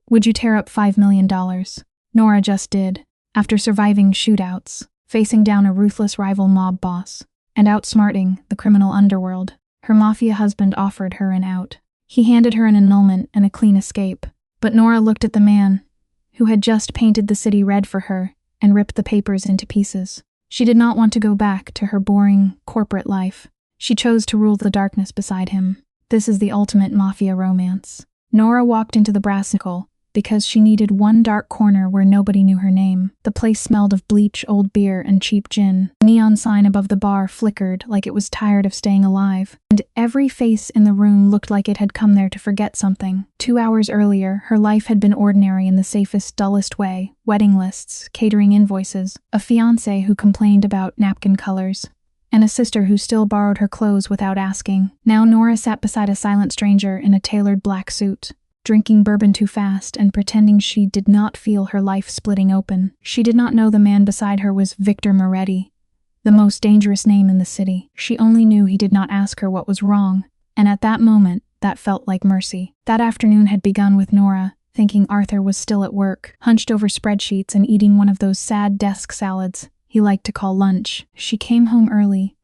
Would you tear up $5 million? Nora just did, after surviving shootouts, facing down a ruthless rival mob boss, and outsmarting the criminal underworld. Her mafia husband offered her an out. He handed her an annulment and a clean escape. But Nora looked at the man, who had just painted the city red for her and ripped the papers into pieces. She did not want to go back to her boring, corporate life. She chose to rule the darkness beside him. This is the ultimate mafia romance. Nora walked into the brassicle because she needed one dark corner where nobody knew her name. The place smelled of bleach, old beer, and cheap gin. The neon sign above the bar flickered like it was tired of staying alive, and every face in the room looked like it had come there to forget something. 2 hours earlier, her life had been ordinary in the safest, dullest way. Wedding lists, catering invoices, a fiance who complained about napkin colors, and a sister who still borrowed her clothes without asking. Now Nora sat beside a silent stranger in a tailored black suit, drinking bourbon too fast and pretending she did not feel her life splitting open. She did not know the man beside her was Victor Moretti, the most dangerous name in the city. She only knew he did not ask her what was wrong, and at that moment, that felt like mercy. That afternoon had begun with Nora thinking Arthur was still at work, hunched over spreadsheets and eating one of those sad desk salads he liked to call lunch. She came home early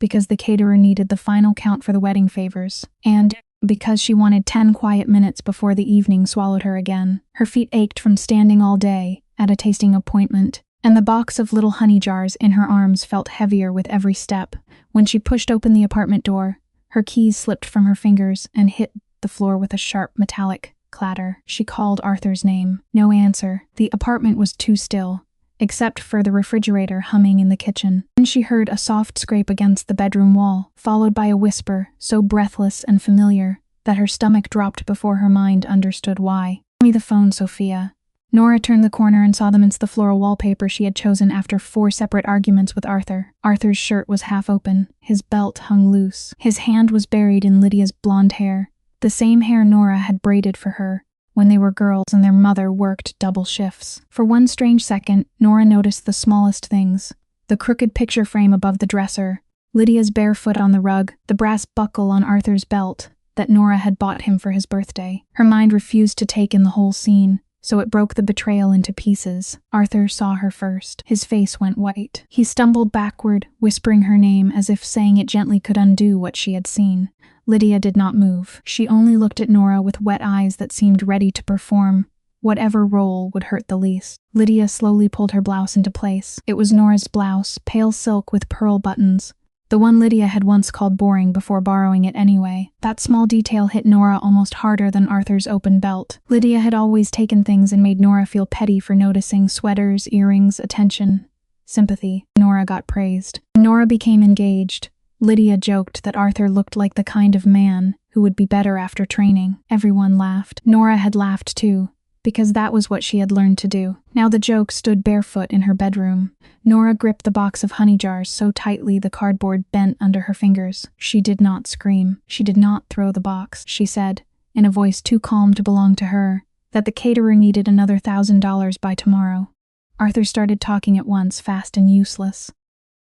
because the caterer needed the final count for the wedding favors, and because she wanted 10 quiet minutes before the evening swallowed her again. Her feet ached from standing all day at a tasting appointment, and the box of little honey jars in her arms felt heavier with every step. When she pushed open the apartment door, her keys slipped from her fingers and hit the floor with a sharp metallic clatter. She called Arthur's name. No answer. The apartment was too still, except for the refrigerator humming in the kitchen. Then she heard a soft scrape against the bedroom wall, followed by a whisper so breathless and familiar that her stomach dropped before her mind understood why. "Give me the phone, Sophia." Nora turned the corner and saw them against the floral wallpaper she had chosen after 4 separate arguments with Arthur. Arthur's shirt was half open, his belt hung loose. His hand was buried in Lydia's blonde hair, the same hair Nora had braided for her when they were girls and their mother worked double shifts. For one strange second, Nora noticed the smallest things: the crooked picture frame above the dresser, Lydia's bare foot on the rug, the brass buckle on Arthur's belt that Nora had bought him for his birthday. Her mind refused to take in the whole scene, so it broke the betrayal into pieces. Arthur saw her first. His face went white. He stumbled backward, whispering her name as if saying it gently could undo what she had seen. Lydia did not move. She only looked at Nora with wet eyes that seemed ready to perform whatever role would hurt the least. Lydia slowly pulled her blouse into place. It was Nora's blouse, pale silk with pearl buttons, the one Lydia had once called boring before borrowing it anyway. That small detail hit Nora almost harder than Arthur's open belt. Lydia had always taken things and made Nora feel petty for noticing: sweaters, earrings, attention, sympathy. Nora got praised. Nora became engaged. Lydia joked that Arthur looked like the kind of man who would be better after training. Everyone laughed. Nora had laughed too, because that was what she had learned to do. Now the joke stood barefoot in her bedroom. Nora gripped the box of honey jars so tightly the cardboard bent under her fingers. She did not scream. She did not throw the box. She said, in a voice too calm to belong to her, that the caterer needed another $1,000 by tomorrow. Arthur started talking at once, fast and useless.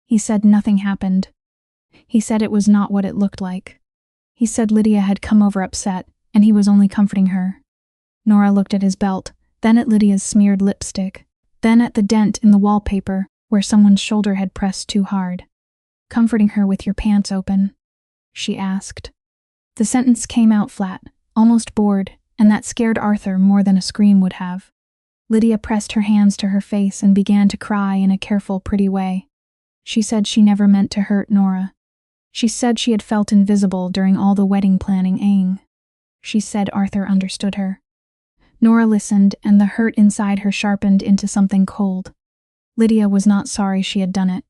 He said nothing happened. He said it was not what it looked like. He said Lydia had come over upset, and he was only comforting her. Nora looked at his belt, then at Lydia's smeared lipstick, then at the dent in the wallpaper where someone's shoulder had pressed too hard. "Comforting her with your pants open?" she asked. The sentence came out flat, almost bored, and that scared Arthur more than a scream would have. Lydia pressed her hands to her face and began to cry in a careful, pretty way. She said she never meant to hurt Nora. She said she had felt invisible during all the wedding planning. She said Arthur understood her. Nora listened, and the hurt inside her sharpened into something cold. Lydia was not sorry she had done it.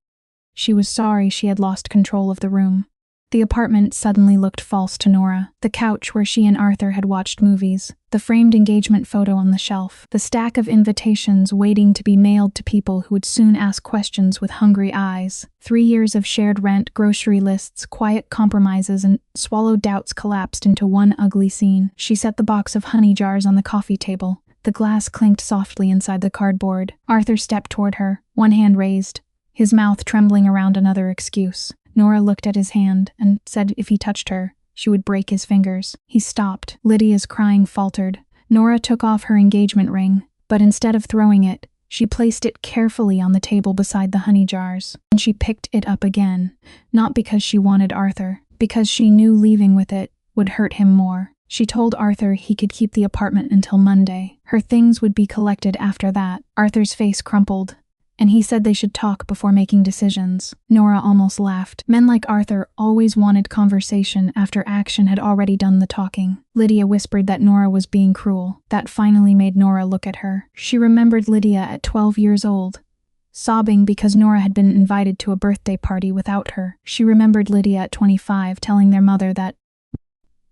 She was sorry she had lost control of the room. The apartment suddenly looked false to Nora. The couch where she and Arthur had watched movies, the framed engagement photo on the shelf, the stack of invitations waiting to be mailed to people who would soon ask questions with hungry eyes. 3 years of shared rent, grocery lists, quiet compromises, and swallowed doubts collapsed into one ugly scene. She set the box of honey jars on the coffee table. The glass clinked softly inside the cardboard. Arthur stepped toward her, one hand raised, his mouth trembling around another excuse. Nora looked at his hand and said if he touched her, she would break his fingers. He stopped. Lydia's crying faltered. Nora took off her engagement ring, but instead of throwing it, she placed it carefully on the table beside the honey jars, and she picked it up again, not because she wanted Arthur, because she knew leaving with it would hurt him more. She told Arthur he could keep the apartment until Monday. Her things would be collected after that. Arthur's face crumpled, and he said they should talk before making decisions. Nora almost laughed. Men like Arthur always wanted conversation after action had already done the talking. Lydia whispered that Nora was being cruel. That finally made Nora look at her. She remembered Lydia at 12 years old, sobbing because Nora had been invited to a birthday party without her. She remembered Lydia at 25 telling their mother that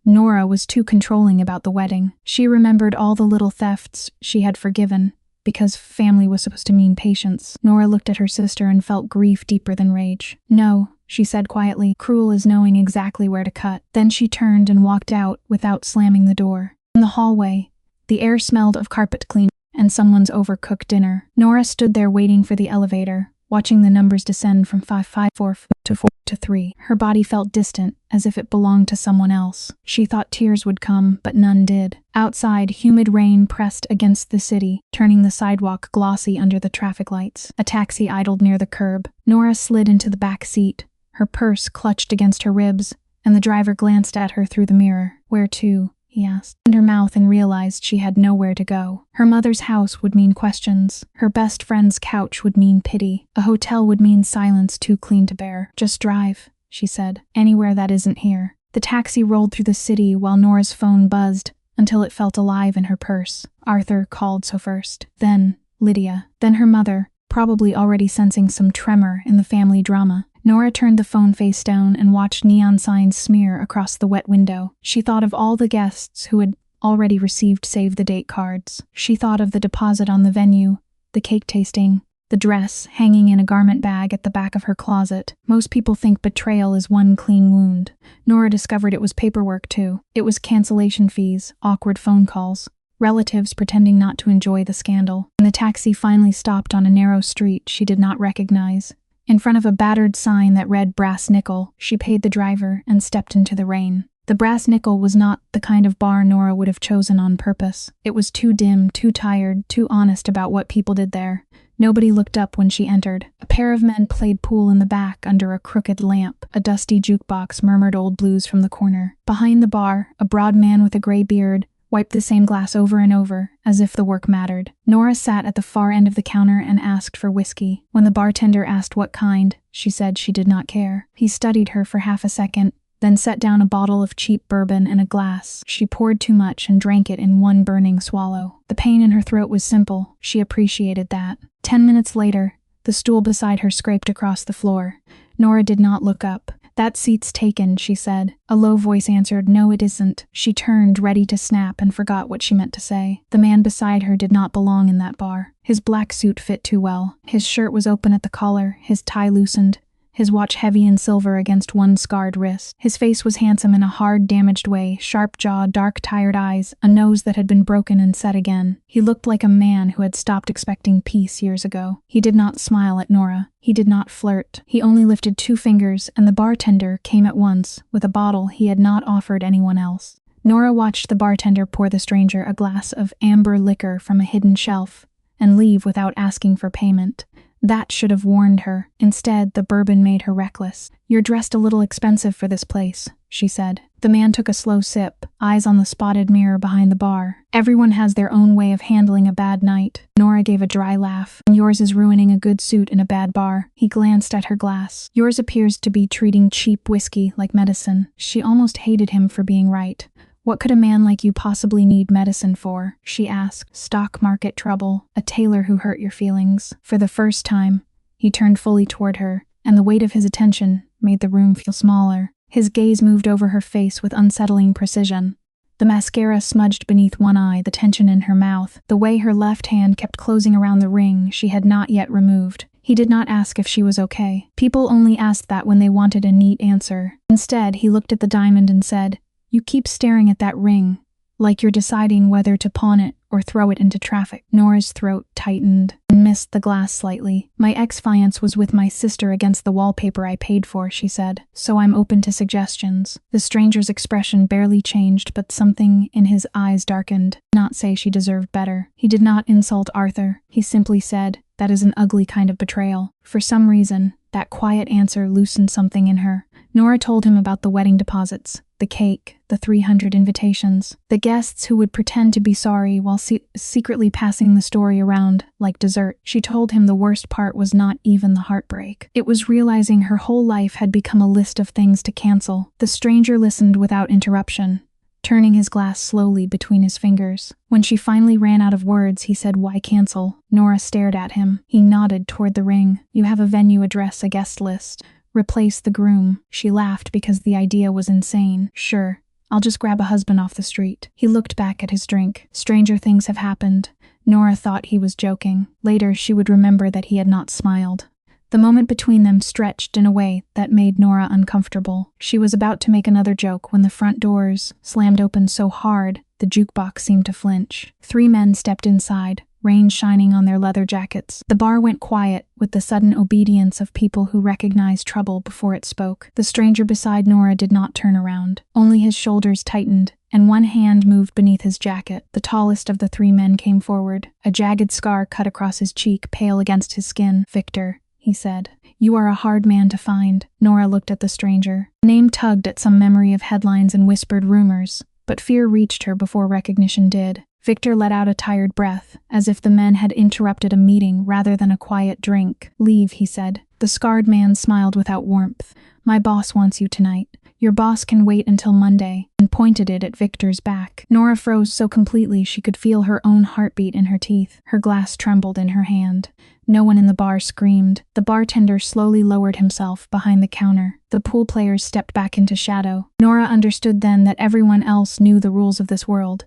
Nora was too controlling about the wedding. She remembered all the little thefts she had forgiven, because family was supposed to mean patience. Nora looked at her sister and felt grief deeper than rage. "No," she said quietly. "Cruel is knowing exactly where to cut." Then she turned and walked out without slamming the door. In the hallway, the air smelled of carpet cleaning and someone's overcooked dinner. Nora stood there waiting for the elevator, watching the numbers descend from 554 to 4 to 3. Her body felt distant, as if it belonged to someone else. She thought tears would come, but none did. Outside, humid rain pressed against the city, turning the sidewalk glossy under the traffic lights. A taxi idled near the curb. Nora slid into the back seat, her purse clutched against her ribs, and the driver glanced at her through the mirror. "Where to?" he asked. Opened her mouth and realized she had nowhere to go. Her mother's house would mean questions. Her best friend's couch would mean pity. A hotel would mean silence too clean to bear. "Just drive," she said. "Anywhere that isn't here." The taxi rolled through the city while Nora's phone buzzed until it felt alive in her purse. Arthur called so first. Then Lydia. Then her mother, probably already sensing some tremor in the family drama. Nora turned the phone face down and watched neon signs smear across the wet window. She thought of all the guests who had already received save-the-date cards. She thought of the deposit on the venue, the cake tasting, the dress hanging in a garment bag at the back of her closet. Most people think betrayal is one clean wound. Nora discovered it was paperwork too. It was cancellation fees, awkward phone calls, relatives pretending not to enjoy the scandal. When the taxi finally stopped on a narrow street she did not recognize, in front of a battered sign that read Brass Nickel, she paid the driver and stepped into the rain. The Brass Nickel was not the kind of bar Nora would have chosen on purpose. It was too dim, too tired, too honest about what people did there. Nobody looked up when she entered. A pair of men played pool in the back under a crooked lamp. A dusty jukebox murmured old blues from the corner. Behind the bar, a broad man with a gray beard wiped the same glass over and over, as if the work mattered. Nora sat at the far end of the counter and asked for whiskey. When the bartender asked what kind, she said she did not care. He studied her for half a second, then set down a bottle of cheap bourbon and a glass. She poured too much and drank it in one burning swallow. The pain in her throat was simple. She appreciated that. 10 minutes later, the stool beside her scraped across the floor. Nora did not look up. "That seat's taken," she said. A low voice answered, "No, it isn't." She turned, ready to snap, and forgot what she meant to say. The man beside her did not belong in that bar. His black suit fit too well. His shirt was open at the collar, his tie loosened, his watch heavy in silver against one scarred wrist. His face was handsome in a hard, damaged way, sharp jaw, dark, tired eyes, a nose that had been broken and set again. He looked like a man who had stopped expecting peace years ago. He did not smile at Nora. He did not flirt. He only lifted 2 fingers, and the bartender came at once, with a bottle he had not offered anyone else. Nora watched the bartender pour the stranger a glass of amber liquor from a hidden shelf, and leave without asking for payment. That should have warned her. Instead, the bourbon made her reckless. "You're dressed a little expensive for this place," she said. The man took a slow sip, eyes on the spotted mirror behind the bar. "Everyone has their own way of handling a bad night." Nora gave a dry laugh. "And yours is ruining a good suit in a bad bar." He glanced at her glass. "Yours appears to be treating cheap whiskey like medicine." She almost hated him for being right. "What could a man like you possibly need medicine for?" she asked. "Stock market trouble, a tailor who hurt your feelings." For the first time, he turned fully toward her, and the weight of his attention made the room feel smaller. His gaze moved over her face with unsettling precision. The mascara smudged beneath one eye, the tension in her mouth, the way her left hand kept closing around the ring she had not yet removed. He did not ask if she was okay. People only asked that when they wanted a neat answer. Instead, he looked at the diamond and said, "You keep staring at that ring. Like you're deciding whether to pawn it or throw it into traffic. Nora's throat tightened and missed the glass slightly. My ex-fiance was with my sister against the wallpaper I paid for, she said, so I'm open to suggestions. The stranger's expression barely changed, but something in his eyes darkened. Not say she deserved better. He did not insult Arthur. He simply said, that is an ugly kind of betrayal. For some reason, that quiet answer loosened something in her. Nora told him about the wedding deposits, the cake, the 300 invitations, the guests who would pretend to be sorry while secretly passing the story around like dessert. She told him the worst part was not even the heartbreak. It was realizing her whole life had become a list of things to cancel. The stranger listened without interruption, turning his glass slowly between his fingers. When she finally ran out of words, he said, "Why cancel?" Nora stared at him. He nodded toward the ring. "You have a venue address, a guest list. Replace the groom." She laughed because the idea was insane. "Sure, I'll just grab a husband off the street." He looked back at his drink. Stranger things have happened. Nora thought he was joking. Later, she would remember that he had not smiled. The moment between them stretched in a way that made Nora uncomfortable. She was about to make another joke when the front doors slammed open so hard the jukebox seemed to flinch. 3 men stepped inside, rain shining on their leather jackets. The bar went quiet with the sudden obedience of people who recognized trouble before it spoke. The stranger beside Nora did not turn around. Only his shoulders tightened, and one hand moved beneath his jacket. The tallest of the 3 men came forward. A jagged scar cut across his cheek, pale against his skin. "Victor," he said. "You are a hard man to find." Nora looked at the stranger. The name tugged at some memory of headlines and whispered rumors, but fear reached her before recognition did. Victor let out a tired breath, as if the men had interrupted a meeting rather than a quiet drink. "Leave," he said. The scarred man smiled without warmth. "My boss wants you tonight. Your boss can wait until Monday," and pointed it at Victor's back. Nora froze so completely she could feel her own heartbeat in her teeth. Her glass trembled in her hand. No one in the bar screamed. The bartender slowly lowered himself behind the counter. The pool players stepped back into shadow. Nora understood then that everyone else knew the rules of this world,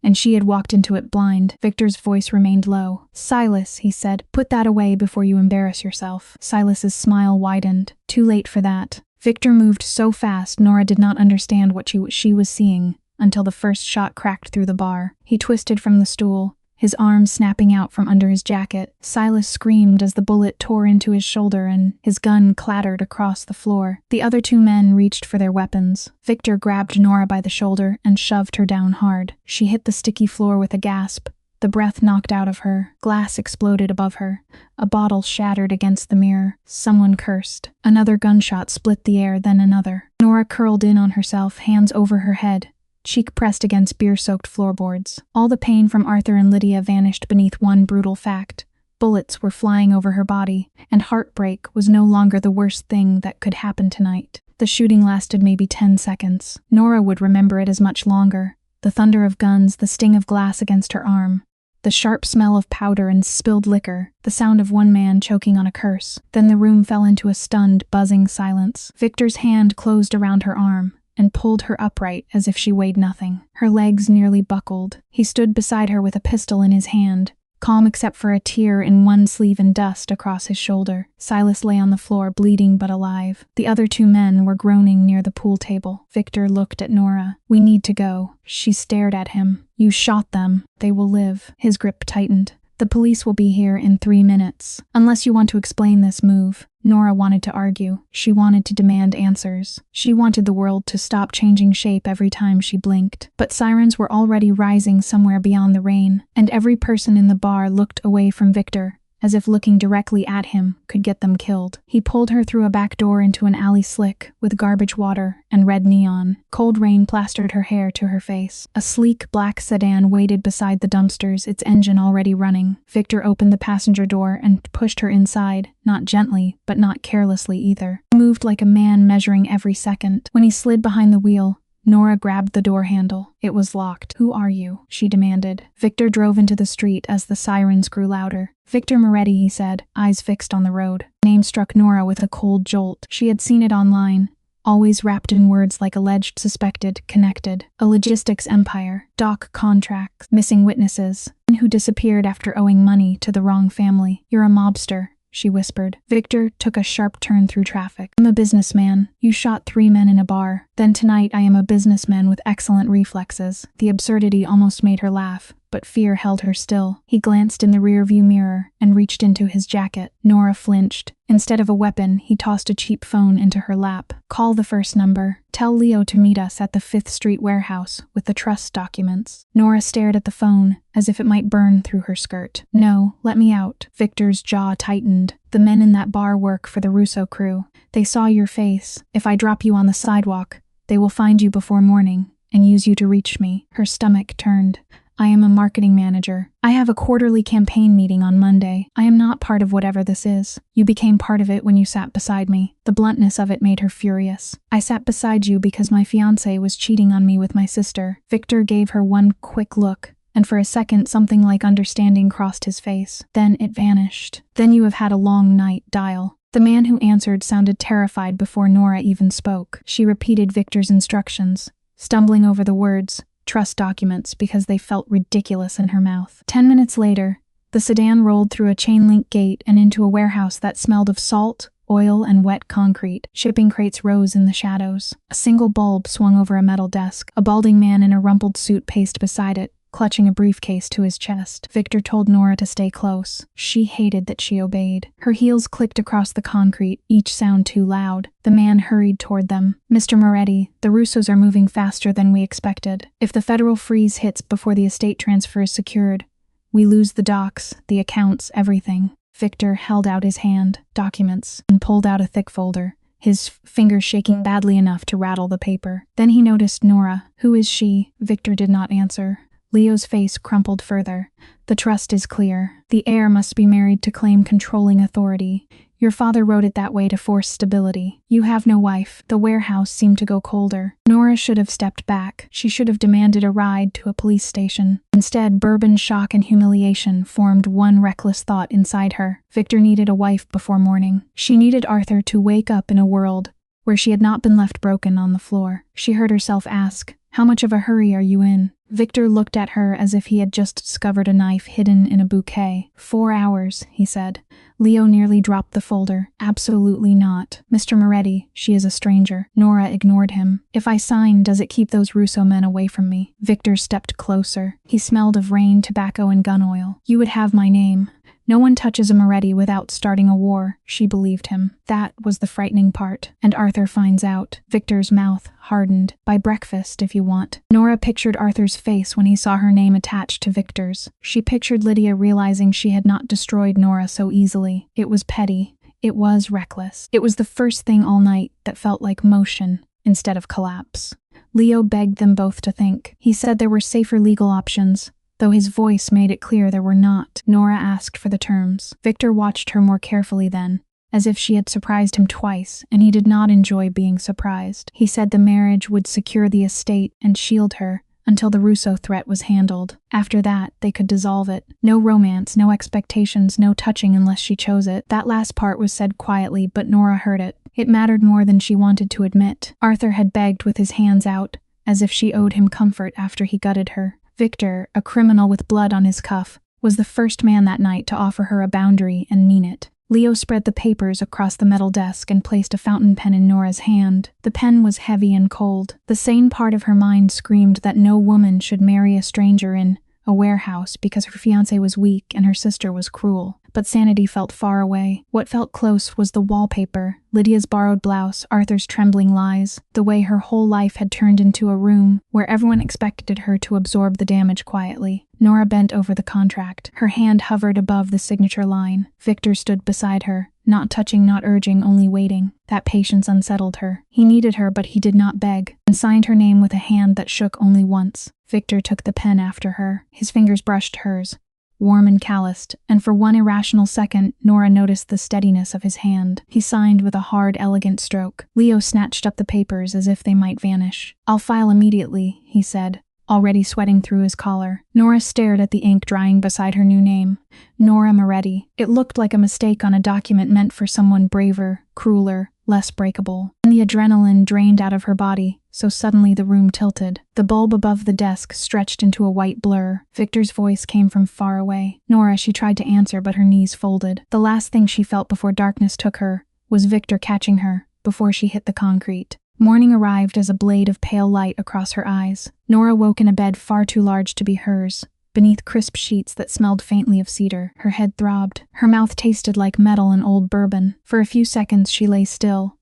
and she had walked into it blind. Victor's voice remained low. "Silas," he said, "put that away before you embarrass yourself." Silas's smile widened. Too late for that. Victor moved so fast Nora did not understand what she was seeing until the first shot cracked through the bar. He twisted from the stool, his arms snapping out from under his jacket. Silas screamed as the bullet tore into his shoulder and his gun clattered across the floor. The other 2 men reached for their weapons. Victor grabbed Nora by the shoulder and shoved her down hard. She hit the sticky floor with a gasp. The breath knocked out of her. Glass exploded above her. A bottle shattered against the mirror. Someone cursed. Another gunshot split the air, then another. Nora curled in on herself, hands over her head, cheek pressed against beer-soaked floorboards. All the pain from Arthur and Lydia vanished beneath one brutal fact. Bullets were flying over her body, and heartbreak was no longer the worst thing that could happen tonight. The shooting lasted maybe 10 seconds. Nora would remember it as much longer. The thunder of guns, the sting of glass against her arm, the sharp smell of powder and spilled liquor, the sound of one man choking on a curse. Then the room fell into a stunned, buzzing silence. Victor's hand closed around her arm and pulled her upright as if she weighed nothing. Her legs nearly buckled. He stood beside her with a pistol in his hand, calm except for a tear in one sleeve and dust across his shoulder. Silas lay on the floor, bleeding but alive. The other 2 men were groaning near the pool table. Victor looked at Nora. "We need to go." She stared at him. "You shot them. They will live." His grip tightened. "The police will be here in 3 minutes. Unless you want to explain this move." Nora wanted to argue. She wanted to demand answers. She wanted the world to stop changing shape every time she blinked. But sirens were already rising somewhere beyond the rain, and every person in the bar looked away from Victor, as if looking directly at him could get them killed. He pulled her through a back door into an alley slick with garbage water and red neon. Cold rain plastered her hair to her face. A sleek black sedan waited beside the dumpsters, its engine already running. Victor opened the passenger door and pushed her inside, not gently, but not carelessly either. He moved like a man measuring every second. When he slid behind the wheel, Nora grabbed the door handle. It was locked. "Who are you?" she demanded. Victor drove into the street as the sirens grew louder. "Victor Moretti," he said, eyes fixed on the road. The name struck Nora with a cold jolt. She had seen it online, always wrapped in words like alleged, suspected, connected. A logistics empire, dock contracts, missing witnesses, who disappeared after owing money to the wrong family. "You're a mobster," she whispered. Victor took a sharp turn through traffic. I'm a businessman. You shot 3 men in a bar. Then tonight I am a businessman with excellent reflexes. The absurdity almost made her laugh, but fear held her still. He glanced in the rearview mirror and reached into his jacket. Nora flinched. Instead of a weapon, he tossed a cheap phone into her lap. Call the first number. Tell Leo to meet us at the 5th Street warehouse with the trust documents. Nora stared at the phone, as if it might burn through her skirt. No, let me out. Victor's jaw tightened. The men in that bar work for the Russo crew. They saw your face. If I drop you on the sidewalk, they will find you before morning and use you to reach me. Her stomach turned. I am a marketing manager. I have a quarterly campaign meeting on Monday. I am not part of whatever this is. You became part of it when you sat beside me. The bluntness of it made her furious. I sat beside you because my fiance was cheating on me with my sister. Victor gave her one quick look, and for a second something like understanding crossed his face. Then it vanished. Then you have had a long night, dial. The man who answered sounded terrified before Nora even spoke. She repeated Victor's instructions, stumbling over the words, trust documents, because they felt ridiculous in her mouth. 10 minutes later, the sedan rolled through a chain-link gate and into a warehouse that smelled of salt, oil, and wet concrete. Shipping crates rose in the shadows. A single bulb swung over a metal desk. A balding man in a rumpled suit paced beside it, clutching a briefcase to his chest. Victor told Nora to stay close. She hated that she obeyed. Her heels clicked across the concrete, each sound too loud. The man hurried toward them. Mr. Moretti, the Russos are moving faster than we expected. If the federal freeze hits before the estate transfer is secured, we lose the docs, the accounts, everything. Victor held out his hand, documents, and pulled out a thick folder, his fingers shaking badly enough to rattle the paper. Then he noticed Nora. Who is she? Victor did not answer. Leo's face crumpled further. The trust is clear. The heir must be married to claim controlling authority. Your father wrote it that way to force stability. You have no wife. The warehouse seemed to go colder. Nora should have stepped back. She should have demanded a ride to a police station. Instead, bourbon, shock, and humiliation formed one reckless thought inside her. Victor needed a wife before morning. She needed Arthur to wake up in a world where she had not been left broken on the floor. She heard herself ask, "How much of a hurry are you in?" Victor looked at her as if he had just discovered a knife hidden in a bouquet. 4 hours, he said. Leo nearly dropped the folder. Absolutely not. Mr. Moretti, she is a stranger. Nora ignored him. If I sign, does it keep those Russo men away from me? Victor stepped closer. He smelled of rain, tobacco, and gun oil. You would have my name. No one touches a Moretti without starting a war, she believed him. That was the frightening part. And Arthur finds out. Victor's mouth hardened. By breakfast, if you want. Nora pictured Arthur's face when he saw her name attached to Victor's. She pictured Lydia realizing she had not destroyed Nora so easily. It was petty. It was reckless. It was the first thing all night that felt like motion instead of collapse. Leo begged them both to think. He said there were safer legal options, though his voice made it clear there were not. Nora asked for the terms. Victor watched her more carefully then, as if she had surprised him twice, and he did not enjoy being surprised. He said the marriage would secure the estate and shield her until the Russo threat was handled. After that, they could dissolve it. No romance, no expectations, no touching unless she chose it. That last part was said quietly, but Nora heard it. It mattered more than she wanted to admit. Arthur had begged with his hands out, as if she owed him comfort after he gutted her. Victor, a criminal with blood on his cuff, was the first man that night to offer her a boundary and mean it. Leo spread the papers across the metal desk and placed a fountain pen in Nora's hand. The pen was heavy and cold. The sane part of her mind screamed that no woman should marry a stranger in a warehouse because her fiancé was weak and her sister was cruel. But sanity felt far away. What felt close was the wallpaper, Lydia's borrowed blouse, Arthur's trembling lies, the way her whole life had turned into a room where everyone expected her to absorb the damage quietly. Nora bent over the contract. Her hand hovered above the signature line. Victor stood beside her, not touching, not urging, only waiting. That patience unsettled her. He needed her, but he did not beg, and signed her name with a hand that shook only once. Victor took the pen after her. His fingers brushed hers, warm and calloused, and for one irrational second, Nora noticed the steadiness of his hand. He signed with a hard, elegant stroke. Leo snatched up the papers as if they might vanish. "I'll file immediately," he said, already sweating through his collar. Nora stared at the ink drying beside her new name, Nora Moretti. It looked like a mistake on a document meant for someone braver, crueler, less breakable. And the adrenaline drained out of her body, so suddenly the room tilted. The bulb above the desk stretched into a white blur. Victor's voice came from far away. Nora, she tried to answer, but her knees folded. The last thing she felt before darkness took her was Victor catching her before she hit the concrete. Morning arrived as a blade of pale light across her eyes. Nora woke in a bed far too large to be hers, beneath crisp sheets that smelled faintly of cedar. Her head throbbed. Her mouth tasted like metal and old bourbon. For a few seconds she lay still,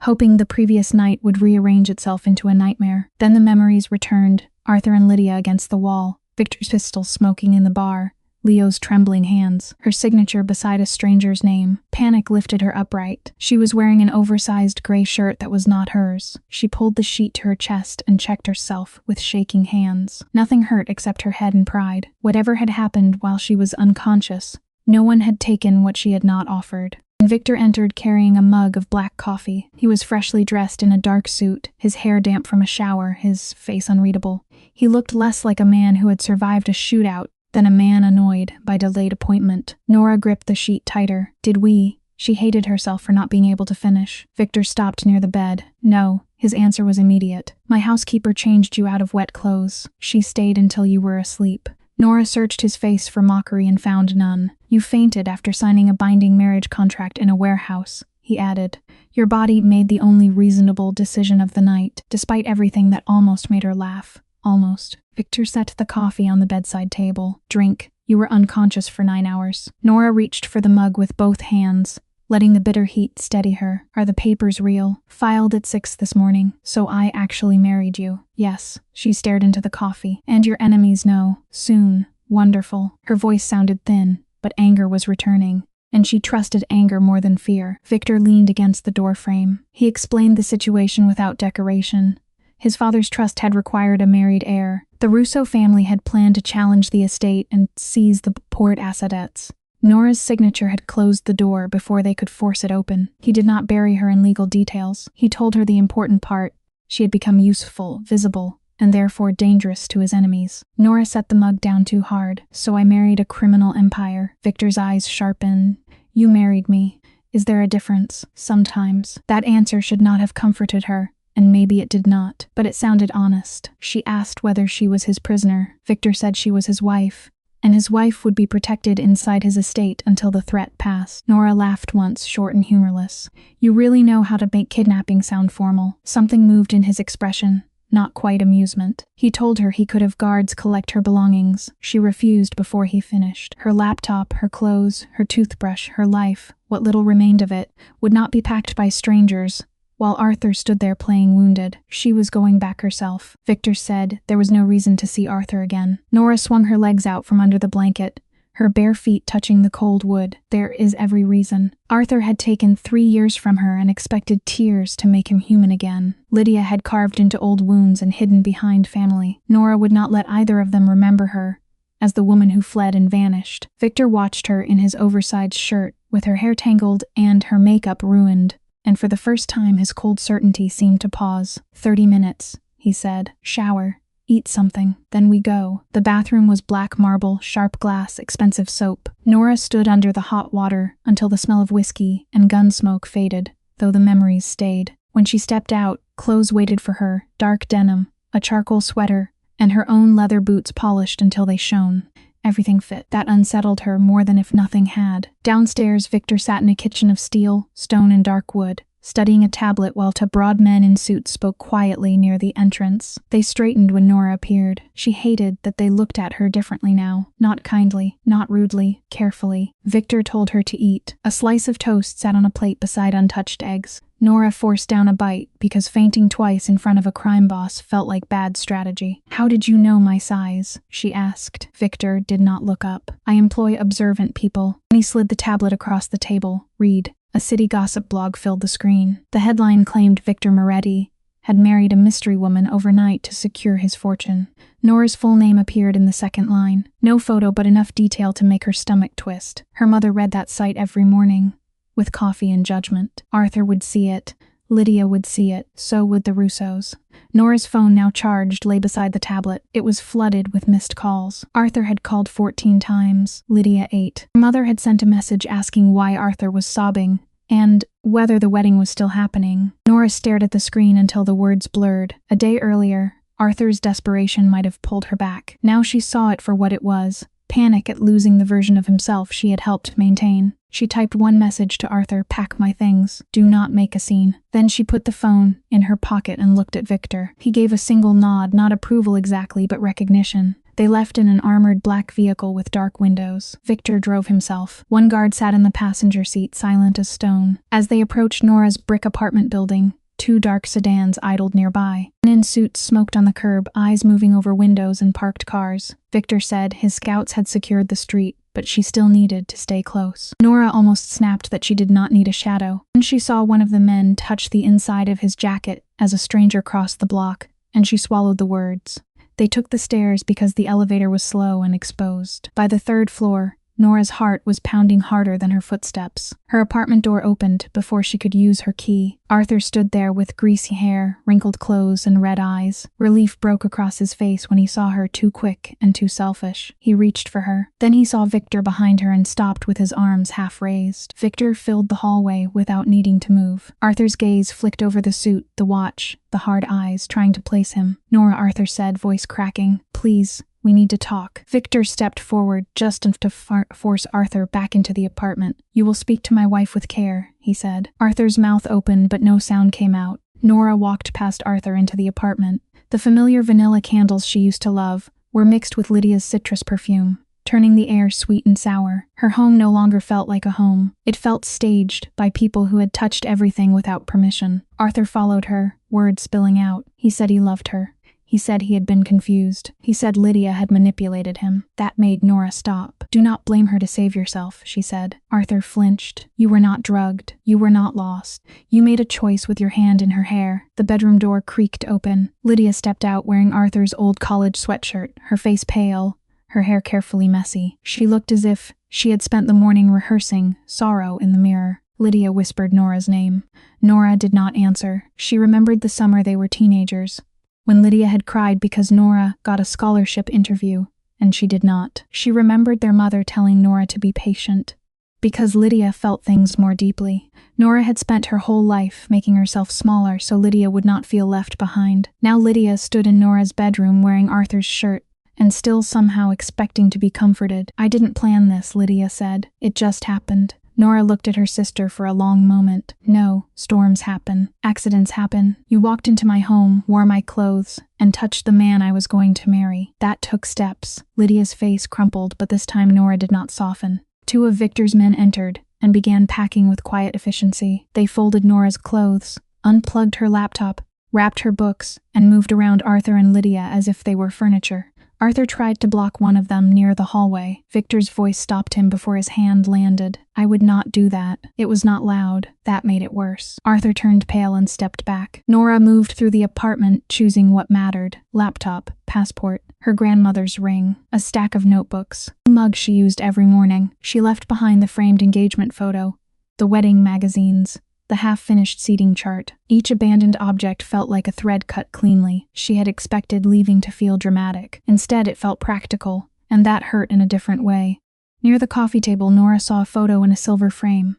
hoping the previous night would rearrange itself into a nightmare. Then the memories returned, Arthur and Lydia against the wall, Victor's pistol smoking in the bar, Leo's trembling hands, her signature beside a stranger's name. Panic lifted her upright. She was wearing an oversized gray shirt that was not hers. She pulled the sheet to her chest and checked herself with shaking hands. Nothing hurt except her head and pride. Whatever had happened while she was unconscious, no one had taken what she had not offered. Victor entered carrying a mug of black coffee. He was freshly dressed in a dark suit, his hair damp from a shower, his face unreadable. He looked less like a man who had survived a shootout than a man annoyed by delayed appointment. Nora gripped the sheet tighter. Did we? She hated herself for not being able to finish. Victor stopped near the bed. No. His answer was immediate. My housekeeper changed you out of wet clothes. She stayed until you were asleep. Nora searched his face for mockery and found none. You fainted after signing a binding marriage contract in a warehouse, he added. Your body made the only reasonable decision of the night, despite everything that almost made her laugh. Almost. Victor set the coffee on the bedside table. Drink. You were unconscious for 9 hours. Nora reached for the mug with both hands, letting the bitter heat steady her. Are the papers real? Filed at 6 this morning. So I actually married you. Yes. She stared into the coffee. And your enemies know. Soon. Wonderful. Her voice sounded thin, but anger was returning, and she trusted anger more than fear. Victor leaned against the doorframe. He explained the situation without decoration. His father's trust had required a married heir. The Russo family had planned to challenge the estate and seize the port assets. Nora's signature had closed the door before they could force it open. He did not bury her in legal details. He told her the important part. She had become useful, visible, and therefore dangerous to his enemies. Nora set the mug down too hard. So I married a criminal empire. Victor's eyes sharpened. You married me. Is there a difference? Sometimes. That answer should not have comforted her, and maybe it did not, but it sounded honest. She asked whether she was his prisoner. Victor said she was his wife, and his wife would be protected inside his estate until the threat passed. Nora laughed once, short and humorless. You really know how to make kidnapping sound formal. Something moved in his expression. Not quite amusement. He told her he could have guards collect her belongings. She refused before he finished. Her laptop, her clothes, her toothbrush, her life, what little remained of it, would not be packed by strangers. While Arthur stood there playing wounded, she was going back herself. Victor said there was no reason to see Arthur again. Nora swung her legs out from under the blanket, her bare feet touching the cold wood. There is every reason. Arthur had taken 3 years from her and expected tears to make him human again. Lydia had carved into old wounds and hidden behind family. Nora would not let either of them remember her as the woman who fled and vanished. Victor watched her in his oversized shirt, with her hair tangled and her makeup ruined. And for the first time his cold certainty seemed to pause. 30 minutes, he said. Shower. Eat something. Then we go. The bathroom was black marble, sharp glass, expensive soap. Nora stood under the hot water until the smell of whiskey and gun smoke faded, though the memories stayed. When she stepped out, clothes waited for her, dark denim, a charcoal sweater, and her own leather boots polished until they shone. Everything fit. That unsettled her more than if nothing had. Downstairs, Victor sat in a kitchen of steel, stone, and dark wood, studying a tablet while two broad men in suits spoke quietly near the entrance. They straightened when Nora appeared. She hated that they looked at her differently now. Not kindly, not rudely, carefully. Victor told her to eat. A slice of toast sat on a plate beside untouched eggs. Nora forced down a bite because fainting twice in front of a crime boss felt like bad strategy. How did you know my size? She asked. Victor did not look up. I employ observant people. He slid the tablet across the table. Read. A city gossip blog filled the screen. The headline claimed Victor Moretti had married a mystery woman overnight to secure his fortune. Nora's full name appeared in the second line. No photo, but enough detail to make her stomach twist. Her mother read that site every morning, with coffee and judgment. Arthur would see it. Lydia would see it. So would the Russos. Nora's phone, now charged, lay beside the tablet. It was flooded with missed calls. Arthur had called 14 times. Lydia 8. Her mother had sent a message asking why Arthur was sobbing, and whether the wedding was still happening. Nora stared at the screen until the words blurred. A day earlier, Arthur's desperation might have pulled her back. Now she saw it for what it was: panic at losing the version of himself she had helped maintain. She typed one message to Arthur: "Pack my things. Do not make a scene." Then she put the phone in her pocket and looked at Victor. He gave a single nod, not approval exactly, but recognition. They left in an armored black vehicle with dark windows. Victor drove himself. One guard sat in the passenger seat, silent as stone. As they approached Nora's brick apartment building, 2 dark sedans idled nearby. Men in suits smoked on the curb, eyes moving over windows and parked cars. Victor said his scouts had secured the street, but she still needed to stay close. Nora almost snapped that she did not need a shadow. Then she saw one of the men touch the inside of his jacket as a stranger crossed the block, and she swallowed the words. They took the stairs because the elevator was slow and exposed. By the 3rd floor, Nora's heart was pounding harder than her footsteps. Her apartment door opened before she could use her key. Arthur stood there with greasy hair, wrinkled clothes, and red eyes. Relief broke across his face when he saw her, too quick and too selfish. He reached for her. Then he saw Victor behind her and stopped with his arms half raised. Victor filled the hallway without needing to move. Arthur's gaze flicked over the suit, the watch, the hard eyes, trying to place him. "Nora," Arthur said, voice cracking. "Please. We need to talk." Victor stepped forward just to force Arthur back into the apartment. "You will speak to my wife with care," he said. Arthur's mouth opened, but no sound came out. Nora walked past Arthur into the apartment. The familiar vanilla candles she used to love were mixed with Lydia's citrus perfume, turning the air sweet and sour. Her home no longer felt like a home. It felt staged by people who had touched everything without permission. Arthur followed her, words spilling out. He said he loved her. He said he had been confused. He said Lydia had manipulated him. That made Nora stop. "Do not blame her to save yourself," she said. Arthur flinched. "You were not drugged. You were not lost. You made a choice with your hand in her hair." The bedroom door creaked open. Lydia stepped out wearing Arthur's old college sweatshirt, her face pale, her hair carefully messy. She looked as if she had spent the morning rehearsing sorrow in the mirror. Lydia whispered Nora's name. Nora did not answer. She remembered the summer they were teenagers, when Lydia had cried because Nora got a scholarship interview, and she did not. She remembered their mother telling Nora to be patient, because Lydia felt things more deeply. Nora had spent her whole life making herself smaller so Lydia would not feel left behind. Now Lydia stood in Nora's bedroom wearing Arthur's shirt, and still somehow expecting to be comforted. "I didn't plan this," Lydia said. "It just happened." Nora looked at her sister for a long moment. "No, storms happen. Accidents happen. You walked into my home, wore my clothes, and touched the man I was going to marry. That took steps." Lydia's face crumpled, but this time Nora did not soften. 2 of Victor's men entered and began packing with quiet efficiency. They folded Nora's clothes, unplugged her laptop, wrapped her books, and moved around Arthur and Lydia as if they were furniture. Arthur tried to block one of them near the hallway. Victor's voice stopped him before his hand landed. "I would not do that." It was not loud. That made it worse. Arthur turned pale and stepped back. Nora moved through the apartment, choosing what mattered: laptop, passport, her grandmother's ring, a stack of notebooks, a mug she used every morning. She left behind the framed engagement photo, the wedding magazines, the half-finished seating chart. Each abandoned object felt like a thread cut cleanly. She had expected leaving to feel dramatic. Instead, it felt practical, and that hurt in a different way. Near the coffee table, Nora saw a photo in a silver frame.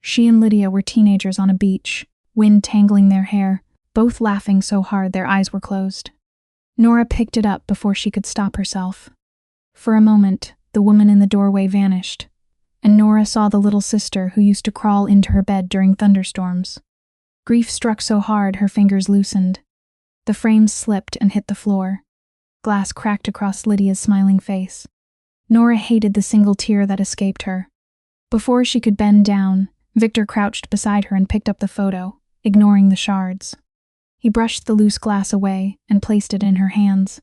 She and Lydia were teenagers on a beach, wind tangling their hair, both laughing so hard their eyes were closed. Nora picked it up before she could stop herself. For a moment, the woman in the doorway vanished, and Nora saw the little sister who used to crawl into her bed during thunderstorms. Grief struck so hard her fingers loosened. The frame slipped and hit the floor. Glass cracked across Lydia's smiling face. Nora hated the single tear that escaped her. Before she could bend down, Victor crouched beside her and picked up the photo, ignoring the shards. He brushed the loose glass away and placed it in her hands.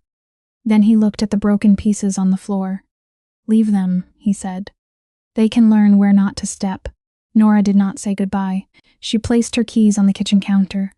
Then he looked at the broken pieces on the floor. "Leave them," he said. "They can learn where not to step." Nora did not say goodbye. She placed her keys on the kitchen counter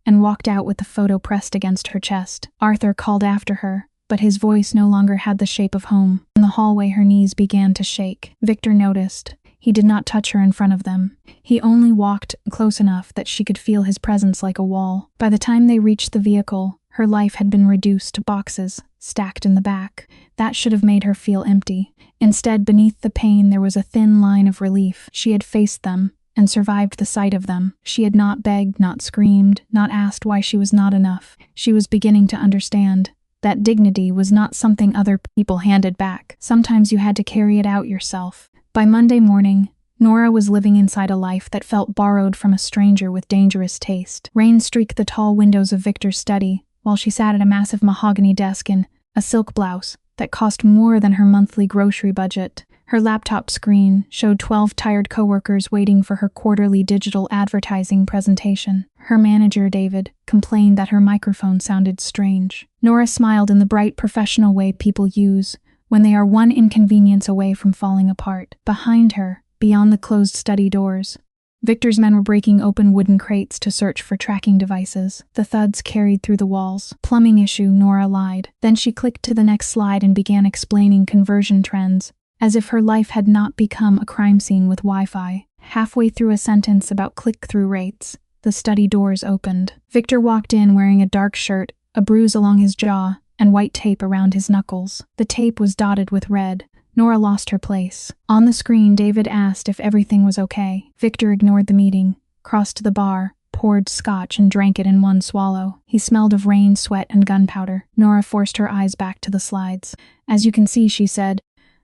and walked out with the photo pressed against her chest. Arthur called after her, but his voice no longer had the shape of home. In the hallway, her knees began to shake. Victor noticed. He did not touch her in front of them. He only walked close enough that she could feel his presence like a wall. By the time they reached the vehicle, her life had been reduced to boxes, stacked in the back. That should have made her feel empty. Instead, beneath the pain, there was a thin line of relief. She had faced them, and survived the sight of them. She had not begged, not screamed, not asked why she was not enough. She was beginning to understand that dignity was not something other people handed back. Sometimes you had to carry it out yourself. By Monday morning, Nora was living inside a life that felt borrowed from a stranger with dangerous taste. Rain streaked the tall windows of Victor's study while she sat at a massive mahogany desk in a silk blouse that cost more than her monthly grocery budget. Her laptop screen showed 12 tired coworkers waiting for her quarterly digital advertising presentation. Her manager, David, complained that her microphone sounded strange. Nora smiled in the bright professional way people use when they are one inconvenience away from falling apart. Behind her, beyond the closed study doors, Victor's men were breaking open wooden crates to search for tracking devices. The thuds carried through the walls. Plumbing issue, Nora lied. Then she clicked to the next slide and began explaining conversion trends, as if her life had not become a crime scene with Wi-Fi. Halfway through a sentence about click-through rates, the study doors opened. Victor walked in wearing a dark shirt, a bruise along his jaw, and white tape around his knuckles. The tape was dotted with red. Nora lost her place. On the screen, David asked if everything was okay. Victor ignored the meeting, crossed to the bar, poured scotch and drank it in one swallow. He smelled of rain, sweat, and gunpowder. Nora forced her eyes back to the slides. "As you can see," she said,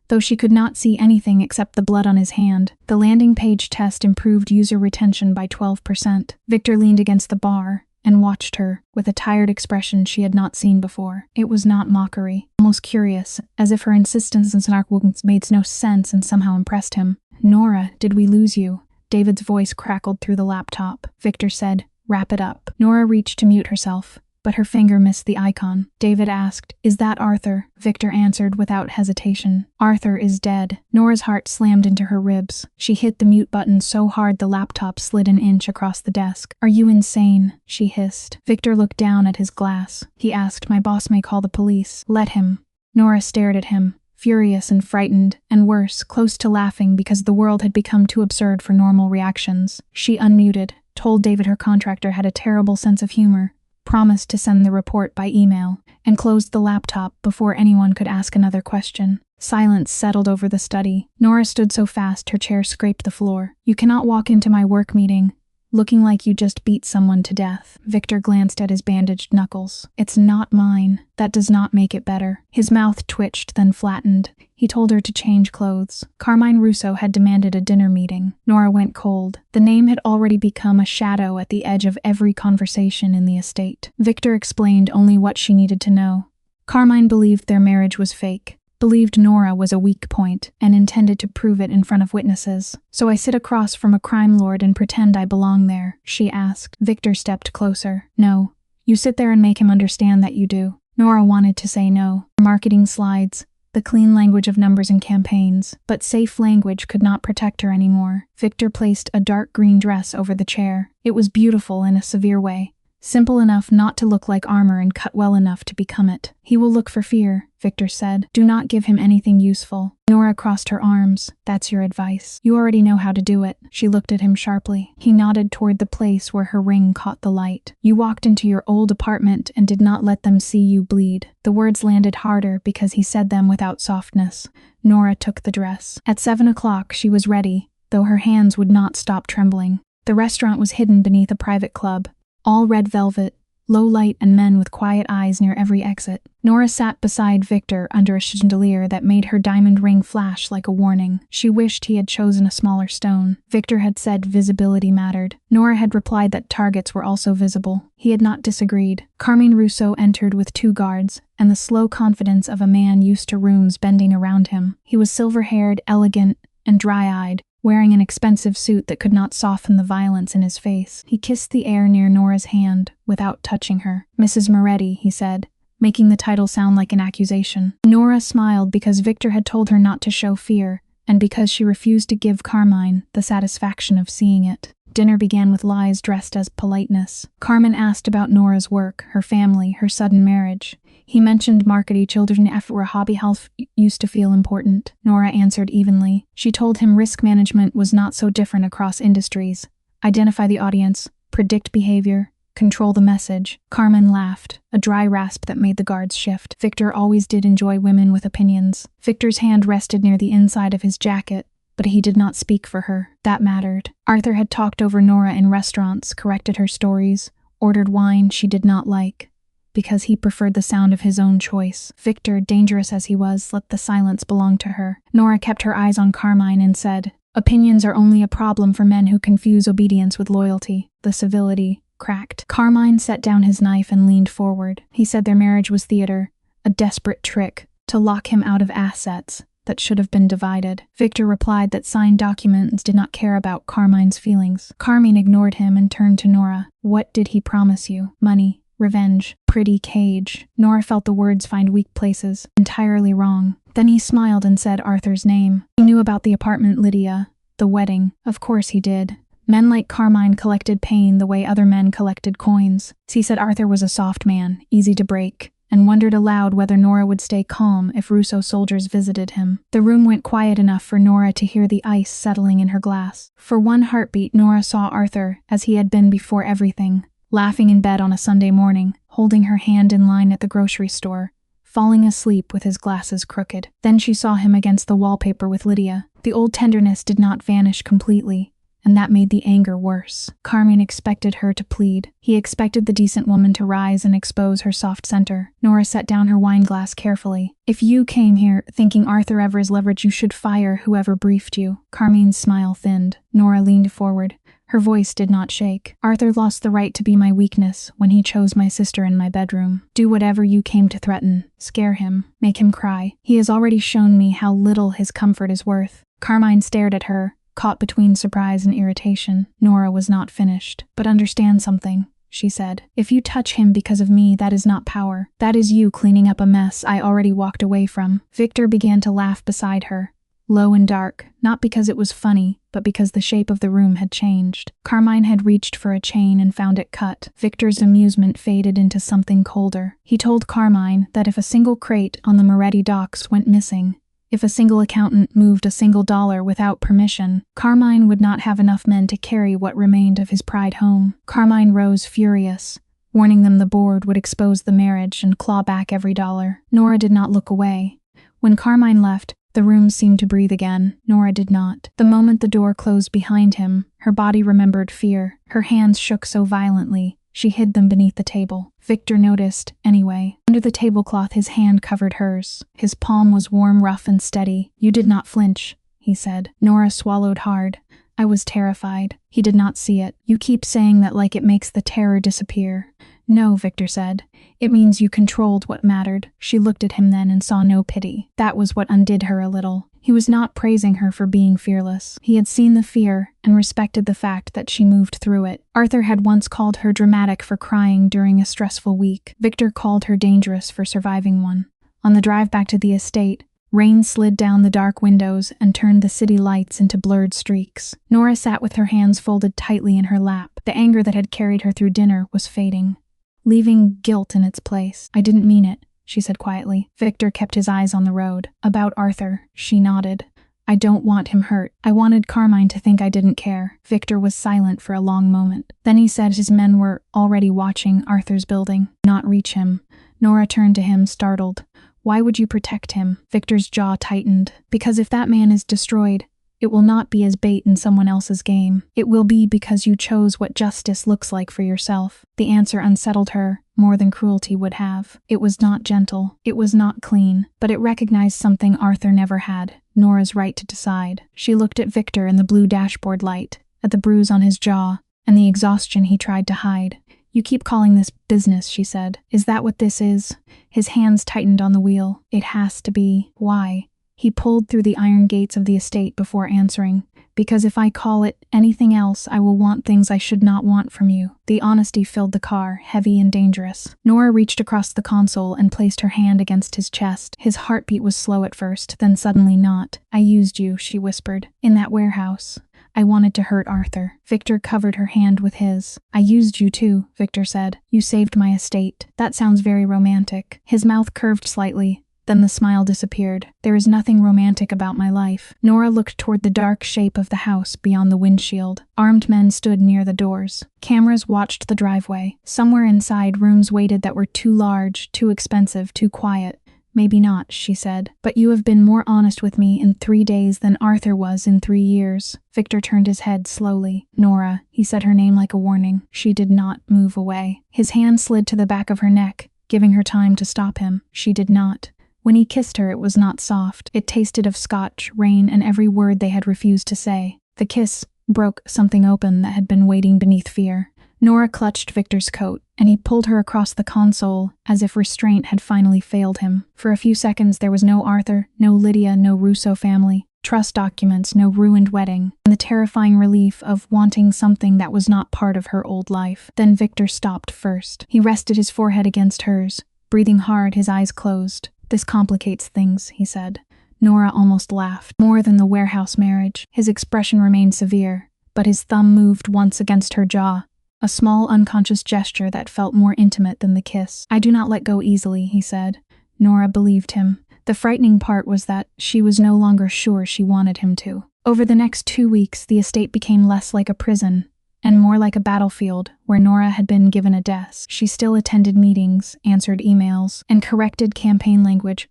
though she could not see anything except the blood on his hand. The landing page test improved user retention by 12%. Victor leaned against the bar and watched her with a tired expression she had not seen before. It was not mockery, almost curious, as if her insistence in snark made no sense and somehow impressed him. "Nora, did we lose you?" David's voice crackled through the laptop. Victor said, "Wrap it up." Nora reached to mute herself, but her finger missed the icon. David asked, "Is that Arthur?" Victor answered without hesitation. "Arthur is dead." Nora's heart slammed into her ribs. She hit the mute button so hard the laptop slid an inch across the desk. "Are you insane?" she hissed. Victor looked down at his glass. He asked, "My boss may call the police." "Let him." Nora stared at him, furious and frightened, and worse, close to laughing because the world had become too absurd for normal reactions. She unmuted, told David her contractor had a terrible sense of humor, promised to send the report by email, and closed the laptop before anyone could ask another question. Silence settled over the study. Nora stood so fast her chair scraped the floor. "You cannot walk into my work meeting looking like you just beat someone to death." Victor glanced at his bandaged knuckles. "It's not mine. That does not make it better." His mouth twitched, then flattened. He told her to change clothes. Carmine Russo had demanded a dinner meeting. Nora went cold. The name had already become a shadow at the edge of every conversation in the estate. Victor explained only what she needed to know. Carmine believed their marriage was fake, believed Nora was a weak point, and intended to prove it in front of witnesses. "So I sit across from a crime lord and pretend I belong there?" she asked. Victor stepped closer. "No. You sit there and make him understand that you do." Nora wanted to say no. Marketing slides, the clean language of numbers and campaigns, but safe language could not protect her anymore. Victor placed a dark green dress over the chair. It was beautiful in a severe way. Simple enough not to look like armor and cut well enough to become it. "He will look for fear," Victor said. "Do not give him anything useful." Nora crossed her arms. "That's your advice. You already know how to do it." She looked at him sharply. He nodded toward the place where her ring caught the light. "You walked into your old apartment and did not let them see you bleed." The words landed harder because he said them without softness. Nora took the dress. At 7 o'clock she was ready, though her hands would not stop trembling. The restaurant was hidden beneath a private club. All red velvet, low light, and men with quiet eyes near every exit. Nora sat beside Victor under a chandelier that made her diamond ring flash like a warning. She wished he had chosen a smaller stone. Victor had said visibility mattered. Nora had replied that targets were also visible. He had not disagreed. Carmine Russo entered with 2 guards, and the slow confidence of a man used to rooms bending around him. He was silver-haired, elegant, and dry-eyed, wearing an expensive suit that could not soften the violence in his face. He kissed the air near Nora's hand without touching her. "Mrs. Moretti," he said, making the title sound like an accusation. Nora smiled because Victor had told her not to show fear, and because she refused to give Carmine the satisfaction of seeing it. Dinner began with lies dressed as politeness. Carmine asked about Nora's work, her family, her sudden marriage. He mentioned marketing children if it were hobby health used to feel important. Nora answered evenly. She told him risk management was not so different across industries. Identify the audience, predict behavior, control the message. Carmine laughed, a dry rasp that made the guards shift. Victor always did enjoy women with opinions. Victor's hand rested near the inside of his jacket, but he did not speak for her. That mattered. Arthur had talked over Nora in restaurants, corrected her stories, ordered wine she did not like, because he preferred the sound of his own choice. Victor, dangerous as he was, let the silence belong to her. Nora kept her eyes on Carmine and said, "Opinions are only a problem for men who confuse obedience with loyalty." The civility cracked. Carmine set down his knife and leaned forward. He said their marriage was theater, a desperate trick to lock him out of assets that should have been divided. Victor replied that signed documents did not care about Carmine's feelings. Carmine ignored him and turned to Nora. "What did he promise you? Money, revenge, pretty cage." Nora felt the words find weak places. Entirely wrong. Then he smiled and said Arthur's name. He knew about the apartment, Lydia, the wedding. Of course he did. Men like Carmine collected pain the way other men collected coins. He said Arthur was a soft man, easy to break, and wondered aloud whether Nora would stay calm if Russo soldiers visited him. The room went quiet enough for Nora to hear the ice settling in her glass. For one heartbeat, Nora saw Arthur as he had been before everything, laughing in bed on a Sunday morning, holding her hand in line at the grocery store, falling asleep with his glasses crooked. Then she saw him against the wallpaper with Lydia. The old tenderness did not vanish completely, and that made the anger worse. Carmine expected her to plead. He expected the decent woman to rise and expose her soft center. Nora set down her wine glass carefully. "If you came here thinking Arthur ever is leverage, you should fire whoever briefed you." Carmine's smile thinned. Nora leaned forward. Her voice did not shake. "Arthur lost the right to be my weakness when he chose my sister in my bedroom. Do whatever you came to threaten. Scare him. Make him cry. He has already shown me how little his comfort is worth." Carmine stared at her, caught between surprise and irritation. Nora was not finished. "But understand something," she said. "If you touch him because of me, that is not power. That is you cleaning up a mess I already walked away from." Victor began to laugh beside her, low and dark, not because it was funny, but because the shape of the room had changed. Carmine had reached for a chain and found it cut. Victor's amusement faded into something colder. He told Carmine that if a single crate on the Moretti docks went missing, if a single accountant moved a single dollar without permission, Carmine would not have enough men to carry what remained of his pride home. Carmine rose furious, warning them the board would expose the marriage and claw back every dollar. Nora did not look away. When Carmine left, the room seemed to breathe again. Nora did not. The moment the door closed behind him, her body remembered fear. Her hands shook so violently, she hid them beneath the table. Victor noticed, anyway. Under the tablecloth, his hand covered hers. His palm was warm, rough, and steady. "You did not flinch," he said. Nora swallowed hard. "I was terrified." He did not see it. "You keep saying that like it makes the terror disappear." "No," Victor said. "It means you controlled what mattered." She looked at him then and saw no pity. That was what undid her a little. He was not praising her for being fearless. He had seen the fear and respected the fact that she moved through it. Arthur had once called her dramatic for crying during a stressful week. Victor called her dangerous for surviving one. On the drive back to the estate, rain slid down the dark windows and turned the city lights into blurred streaks. Nora sat with her hands folded tightly in her lap. The anger that had carried her through dinner was fading, leaving guilt in its place. "I didn't mean it," she said quietly. Victor kept his eyes on the road. "About Arthur," she nodded. "I don't want him hurt. I wanted Carmine to think I didn't care." Victor was silent for a long moment. Then he said his men were already watching Arthur's building. "Not reach him." Nora turned to him, startled. "Why would you protect him?" Victor's jaw tightened. "Because if that man is destroyed, it will not be as bait in someone else's game. It will be because you chose what justice looks like for yourself." The answer unsettled her more than cruelty would have. It was not gentle. It was not clean. But it recognized something Arthur never had: Nora's right to decide. She looked at Victor in the blue dashboard light, at the bruise on his jaw, and the exhaustion he tried to hide. "You keep calling this business," she said. "Is that what this is?" His hands tightened on the wheel. "It has to be." "Why?" He pulled through the iron gates of the estate before answering. "Because if I call it anything else, I will want things I should not want from you." The honesty filled the car, heavy and dangerous. Nora reached across the console and placed her hand against his chest. His heartbeat was slow at first, then suddenly not. "I used you," she whispered. "In that warehouse. I wanted to hurt Arthur." Victor covered her hand with his. "I used you too," Victor said. "You saved my estate." "That sounds very romantic." His mouth curved slightly. Then the smile disappeared. "There is nothing romantic about my life." Nora looked toward the dark shape of the house beyond the windshield. Armed men stood near the doors. Cameras watched the driveway. Somewhere inside, rooms waited that were too large, too expensive, too quiet. Maybe not, she said, but you have been more honest with me in 3 days than Arthur was in 3 years. Victor turned his head slowly. Nora, he said her name like a warning. She did not move away. His hand slid to the back of her neck, giving her time to stop him. She did not. When he kissed her, it was not soft. It tasted of scotch, rain, and every word they had refused to say. The kiss broke something open that had been waiting beneath fear. Nora clutched Victor's coat, and he pulled her across the console as if restraint had finally failed him. For a few seconds there was no Arthur, no Lydia, no Russo family, trust documents, no ruined wedding, and the terrifying relief of wanting something that was not part of her old life. Then Victor stopped first. He rested his forehead against hers, breathing hard, his eyes closed. "This complicates things," he said. Nora almost laughed. More than the warehouse marriage. His expression remained severe, but his thumb moved once against her jaw. A small, unconscious gesture that felt more intimate than the kiss. "I do not let go easily," he said. Nora believed him. The frightening part was that she was no longer sure she wanted him to. Over the next 2 weeks, the estate became less like a prison and more like a battlefield where Nora had been given a desk. She still attended meetings, answered emails, and corrected campaign language.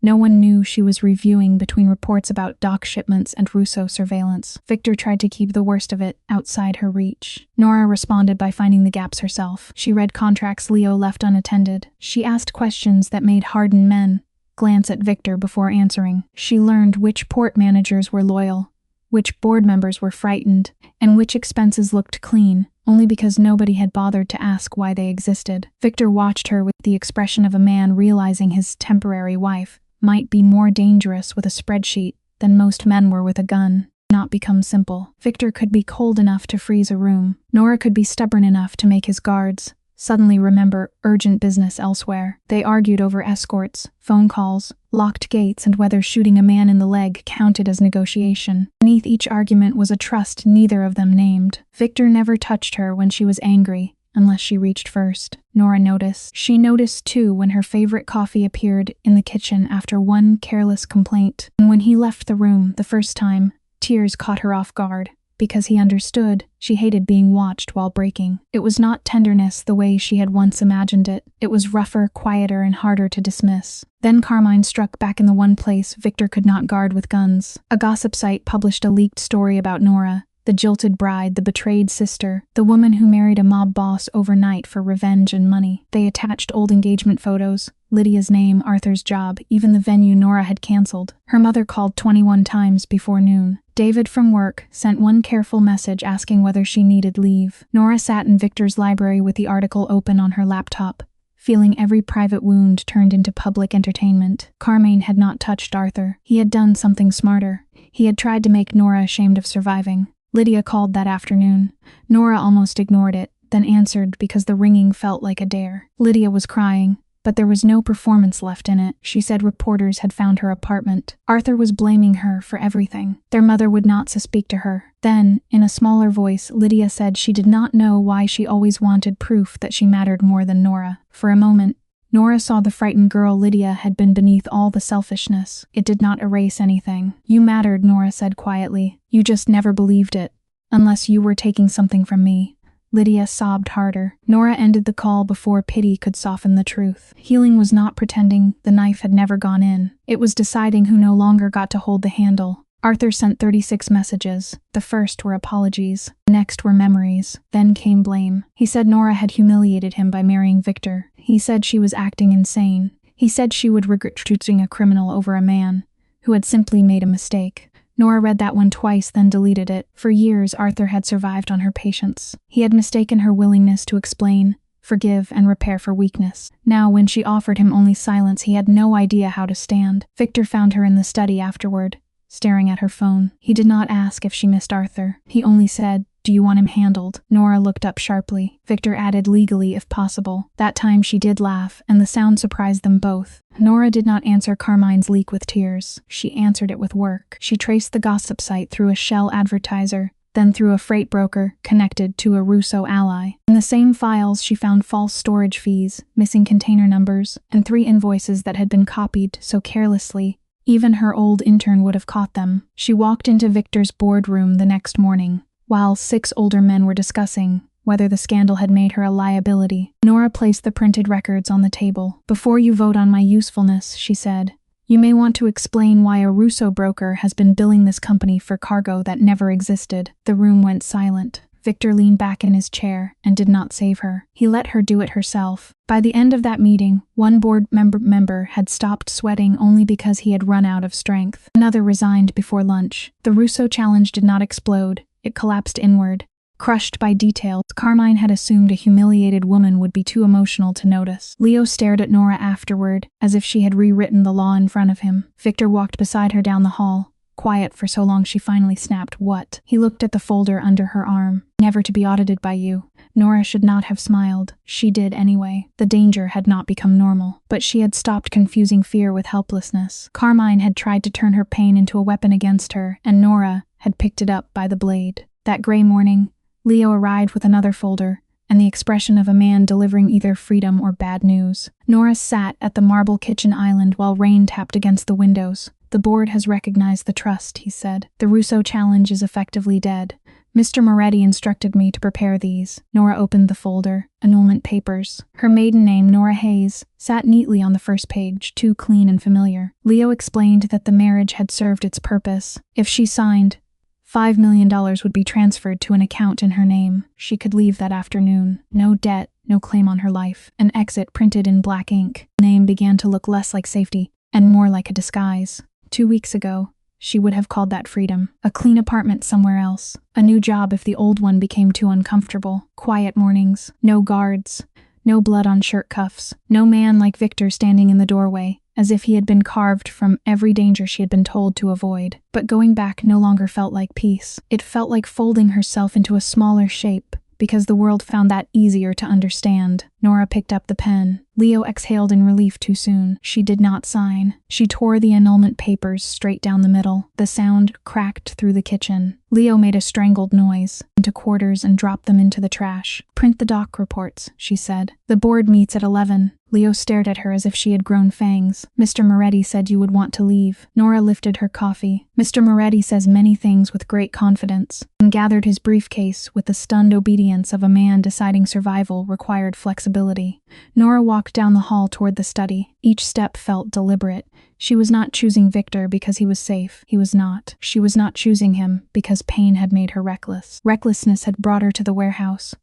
No one knew she was reviewing between reports about dock shipments and Russo surveillance. Victor tried to keep the worst of it outside her reach. Nora responded by finding the gaps herself. She read contracts Leo left unattended. She asked questions that made hardened men glance at Victor before answering. She learned which port managers were loyal, which board members were frightened, and which expenses looked clean, only because nobody had bothered to ask why they existed. Victor watched her with the expression of a man realizing his temporary wife might be more dangerous with a spreadsheet than most men were with a gun. Not become simple. Victor could be cold enough to freeze a room. Nora could be stubborn enough to make his guards suddenly remember urgent business elsewhere. They argued over escorts, phone calls, locked gates, and whether shooting a man in the leg counted as negotiation. Beneath each argument was a trust neither of them named. Victor never touched her when she was angry, unless she reached first. Nora noticed. She noticed too when her favorite coffee appeared in the kitchen after one careless complaint. And when he left the room the first time, tears caught her off guard. Because he understood, she hated being watched while breaking. It was not tenderness the way she had once imagined it. It was rougher, quieter, and harder to dismiss. Then Carmine struck back in the one place Victor could not guard with guns. A gossip site published a leaked story about Nora. The jilted bride, the betrayed sister, the woman who married a mob boss overnight for revenge and money. They attached old engagement photos, Lydia's name, Arthur's job, even the venue Nora had canceled. Her mother called 21 times before noon. David from work sent one careful message asking whether she needed leave. Nora sat in Victor's library with the article open on her laptop, feeling every private wound turned into public entertainment. Carmine had not touched Arthur. He had done something smarter. He had tried to make Nora ashamed of surviving. Lydia called that afternoon. Nora almost ignored it, then answered because the ringing felt like a dare. Lydia was crying, but there was no performance left in it. She said reporters had found her apartment. Arthur was blaming her for everything. Their mother would not speak to her. Then, in a smaller voice, Lydia said she did not know why she always wanted proof that she mattered more than Nora. For a moment, Nora saw the frightened girl Lydia had been beneath all the selfishness. It did not erase anything. "You mattered," Nora said quietly. "You just never believed it. Unless you were taking something from me." Lydia sobbed harder. Nora ended the call before pity could soften the truth. Healing was not pretending the knife had never gone in. It was deciding who no longer got to hold the handle. Arthur sent 36 messages. The first were apologies. The next were memories. Then came blame. He said Nora had humiliated him by marrying Victor. He said she was acting insane. He said she would regret choosing a criminal over a man who had simply made a mistake. Nora read that one twice, then deleted it. For years, Arthur had survived on her patience. He had mistaken her willingness to explain, forgive, and repair for weakness. Now, when she offered him only silence, he had no idea how to stand. Victor found her in the study afterward, staring at her phone. He did not ask if she missed Arthur. He only said, "Do you want him handled?" Nora looked up sharply. Victor added, "legally if possible." That time she did laugh, and the sound surprised them both. Nora did not answer Carmine's leak with tears. She answered it with work. She traced the gossip site through a shell advertiser, then through a freight broker connected to a Russo ally. In the same files, she found false storage fees, missing container numbers, and 3 invoices that had been copied so carelessly even her old intern would have caught them. She walked into Victor's boardroom the next morning. While 6 older men were discussing whether the scandal had made her a liability. Nora placed the printed records on the table. "Before you vote on my usefulness," she said, "you may want to explain why a Russo broker has been billing this company for cargo that never existed." The room went silent. Victor leaned back in his chair and did not save her. He let her do it herself. By the end of that meeting, one board member had stopped sweating only because he had run out of strength. Another resigned before lunch. The Russo challenge did not explode. It collapsed inward. Crushed by details, Carmine had assumed a humiliated woman would be too emotional to notice. Leo stared at Nora afterward, as if she had rewritten the law in front of him. Victor walked beside her down the hall. Quiet for so long she finally snapped, "What?" He looked at the folder under her arm. "Never to be audited by you." Nora should not have smiled. She did anyway. The danger had not become normal, but she had stopped confusing fear with helplessness. Carmine had tried to turn her pain into a weapon against her, and Nora had picked it up by the blade. That gray morning, Leo arrived with another folder, and the expression of a man delivering either freedom or bad news. Nora sat at the marble kitchen island while rain tapped against the windows. "The board has recognized the trust," he said. "The Russo challenge is effectively dead. Mr. Moretti instructed me to prepare these." Nora opened the folder. Annulment papers. Her maiden name, Nora Hayes, sat neatly on the first page, too clean and familiar. Leo explained that the marriage had served its purpose. If she signed, $5 million would be transferred to an account in her name. She could leave that afternoon. No debt, no claim on her life. An exit printed in black ink. The name began to look less like safety and more like a disguise. 2 weeks ago, she would have called that freedom. A clean apartment somewhere else. A new job if the old one became too uncomfortable. Quiet mornings. No guards. No blood on shirt cuffs. No man like Victor standing in the doorway, as if he had been carved from every danger she had been told to avoid. But going back no longer felt like peace. It felt like folding herself into a smaller shape, because the world found that easier to understand. Nora picked up the pen. Leo exhaled in relief too soon. She did not sign. She tore the annulment papers straight down the middle. The sound cracked through the kitchen. Leo made a strangled noise into quarters and dropped them into the trash. "Print the doc reports," she said. "The board meets at 11. Leo stared at her as if she had grown fangs. "Mr. Moretti said you would want to leave." Nora lifted her coffee. "Mr. Moretti says many things with great confidence," and gathered his briefcase with the stunned obedience of a man deciding survival required flexibility. Nora walked down the hall toward the study. Each step felt deliberate. She was not choosing Victor because he was safe. He was not. She was not choosing him because pain had made her reckless. Recklessness had brought her to the warehouse.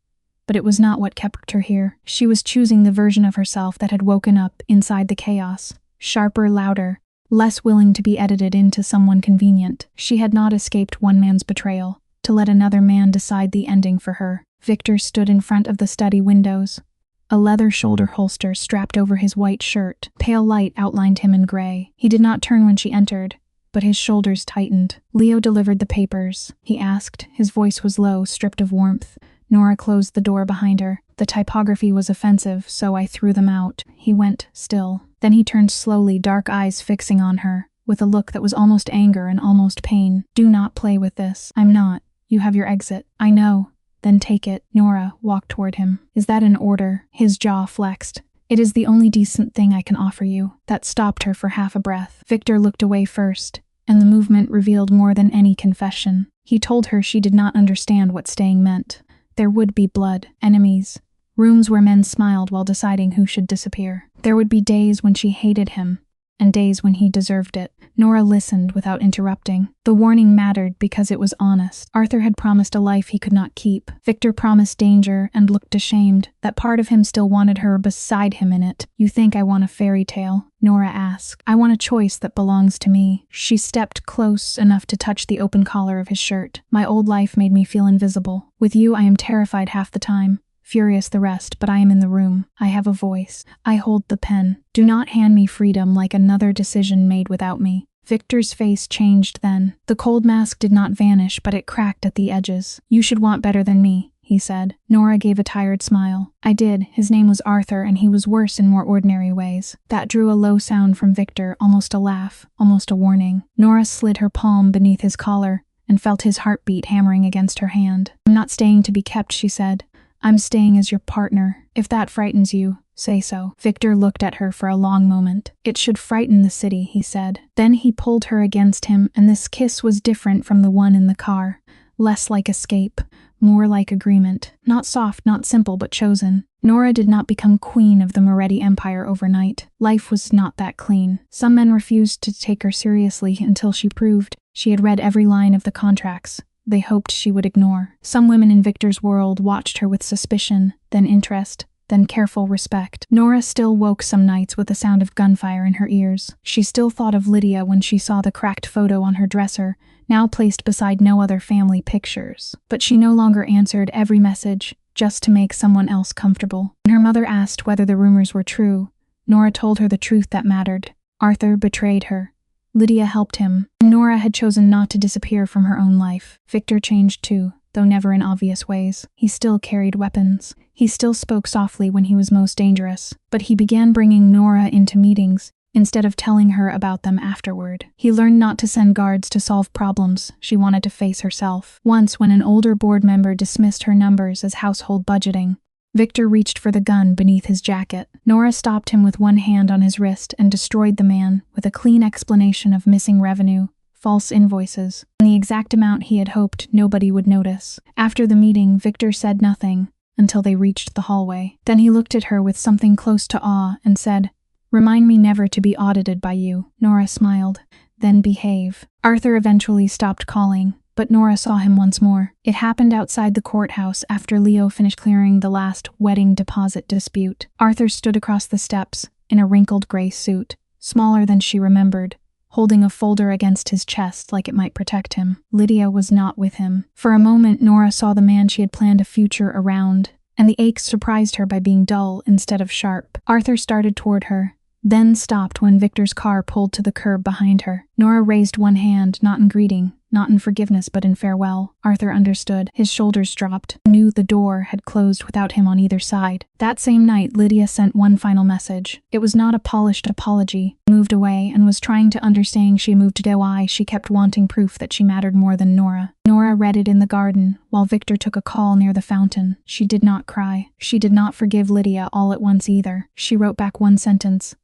But it was not what kept her here. She was choosing the version of herself that had woken up inside the chaos. Sharper, louder, less willing to be edited into someone convenient. She had not escaped one man's betrayal, to let another man decide the ending for her. Victor stood in front of the study windows. A leather shoulder holster strapped over his white shirt. Pale light outlined him in gray. He did not turn when she entered, but his shoulders tightened. "Leo delivered the papers?" he asked. His voice was low, stripped of warmth. Nora closed the door behind her. "The typography was offensive, so I threw them out." He went still. Then he turned slowly, dark eyes fixing on her, with a look that was almost anger and almost pain. "Do not play with this." "I'm not. You have your exit." "I know." "Then take it." Nora walked toward him. "Is that an order?" His jaw flexed. "It is the only decent thing I can offer you." That stopped her for half a breath. Victor looked away first, and the movement revealed more than any confession. He told her she did not understand what staying meant. There would be blood, enemies, rooms where men smiled while deciding who should disappear. There would be days when she hated him, and days when he deserved it. Nora listened without interrupting. The warning mattered because it was honest. Arthur had promised a life he could not keep. Victor promised danger and looked ashamed. That part of him still wanted her beside him in it. "You think I want a fairy tale?" Nora asked. "I want a choice that belongs to me." She stepped close enough to touch the open collar of his shirt. "My old life made me feel invisible. With you I am terrified half the time. Furious the rest, but I am in the room. I have a voice. I hold the pen. Do not hand me freedom like another decision made without me." Victor's face changed then. The cold mask did not vanish, but it cracked at the edges. "You should want better than me," he said. Nora gave a tired smile. "I did. His name was Arthur, and he was worse in more ordinary ways." That drew a low sound from Victor, almost a laugh, almost a warning. Nora slid her palm beneath his collar and felt his heartbeat hammering against her hand. "I'm not staying to be kept," she said. "I'm staying as your partner. If that frightens you, say so." Victor looked at her for a long moment. "It should frighten the city," he said. Then he pulled her against him, and this kiss was different from the one in the car. less like escape, more like agreement. Not soft, not simple, but chosen. Nora did not become queen of the Moretti Empire overnight. Life was not that clean. Some men refused to take her seriously until she proved she had read every line of the contracts they hoped she would ignore. Some women in Victor's world watched her with suspicion, then interest, then careful respect. Nora still woke some nights with the sound of gunfire in her ears. She still thought of Lydia when she saw the cracked photo on her dresser, now placed beside no other family pictures. But she no longer answered every message just to make someone else comfortable. When her mother asked whether the rumors were true, Nora told her the truth that mattered. Arthur betrayed her. Lydia helped him. Nora had chosen not to disappear from her own life. Victor changed too, though never in obvious ways. He still carried weapons. He still spoke softly when he was most dangerous. But he began bringing Nora into meetings, instead of telling her about them afterward. He learned not to send guards to solve problems she wanted to face herself. Once, when an older board member dismissed her numbers as household budgeting, Victor reached for the gun beneath his jacket. Nora stopped him with one hand on his wrist and destroyed the man with a clean explanation of missing revenue, false invoices, and the exact amount he had hoped nobody would notice. After the meeting, Victor said nothing until they reached the hallway. Then he looked at her with something close to awe and said, "Remind me never to be audited by you." Nora smiled. "Then behave." Arthur eventually stopped calling, but Nora saw him once more. It happened outside the courthouse after Leo finished clearing the last wedding deposit dispute. Arthur stood across the steps in a wrinkled gray suit, smaller than she remembered, holding a folder against his chest like it might protect him. Lydia was not with him. For a moment, Nora saw the man she had planned a future around, and the ache surprised her by being dull instead of sharp. Arthur started toward her, then stopped when Victor's car pulled to the curb behind her. Nora raised one hand, not in greeting, not in forgiveness, but in farewell. Arthur understood. His shoulders dropped. He knew the door had closed without him on either side. That same night, Lydia sent one final message. It was not a polished apology. She moved away and was trying to understand she moved to why she kept wanting proof that she mattered more than Nora. Nora read it in the garden, while Victor took a call near the fountain. She did not cry. She did not forgive Lydia all at once either. She wrote back one sentence.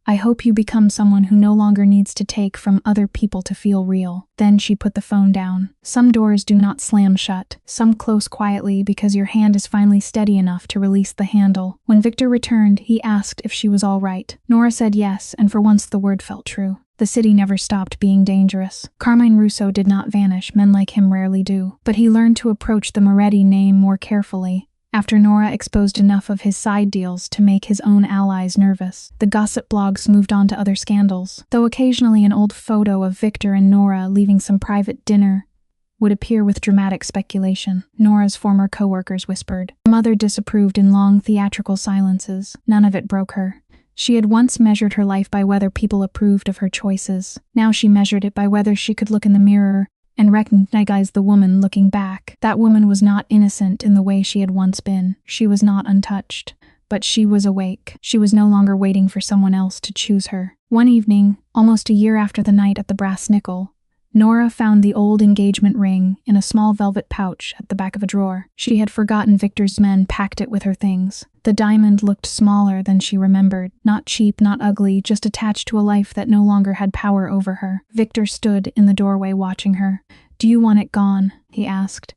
"I hope you become someone who no longer needs to take from other people to feel real." Then she put the phone down. Some doors do not slam shut. Some close quietly because your hand is finally steady enough to release the handle. When Victor returned, he asked if she was all right. Nora said yes, and for once the word felt true. The city never stopped being dangerous. Carmine Russo did not vanish, men like him rarely do. But he learned to approach the Moretti name more carefully, after Nora exposed enough of his side deals to make his own allies nervous. The gossip blogs moved on to other scandals, though occasionally an old photo of Victor and Nora leaving some private dinner would appear with dramatic speculation. Nora's former co-workers whispered. Her mother disapproved in long theatrical silences. None of it broke her. She had once measured her life by whether people approved of her choices. Now she measured it by whether she could look in the mirror and recognize the woman looking back. That woman was not innocent in the way she had once been. She was not untouched, but she was awake. She was no longer waiting for someone else to choose her. One evening, almost a year after the night at the Brass Nickel, Nora found the old engagement ring in a small velvet pouch at the back of a drawer. She had forgotten Victor's men packed it with her things. The diamond looked smaller than she remembered. Not cheap, not ugly, just attached to a life that no longer had power over her. Victor stood in the doorway watching her. "Do you want it gone?" he asked.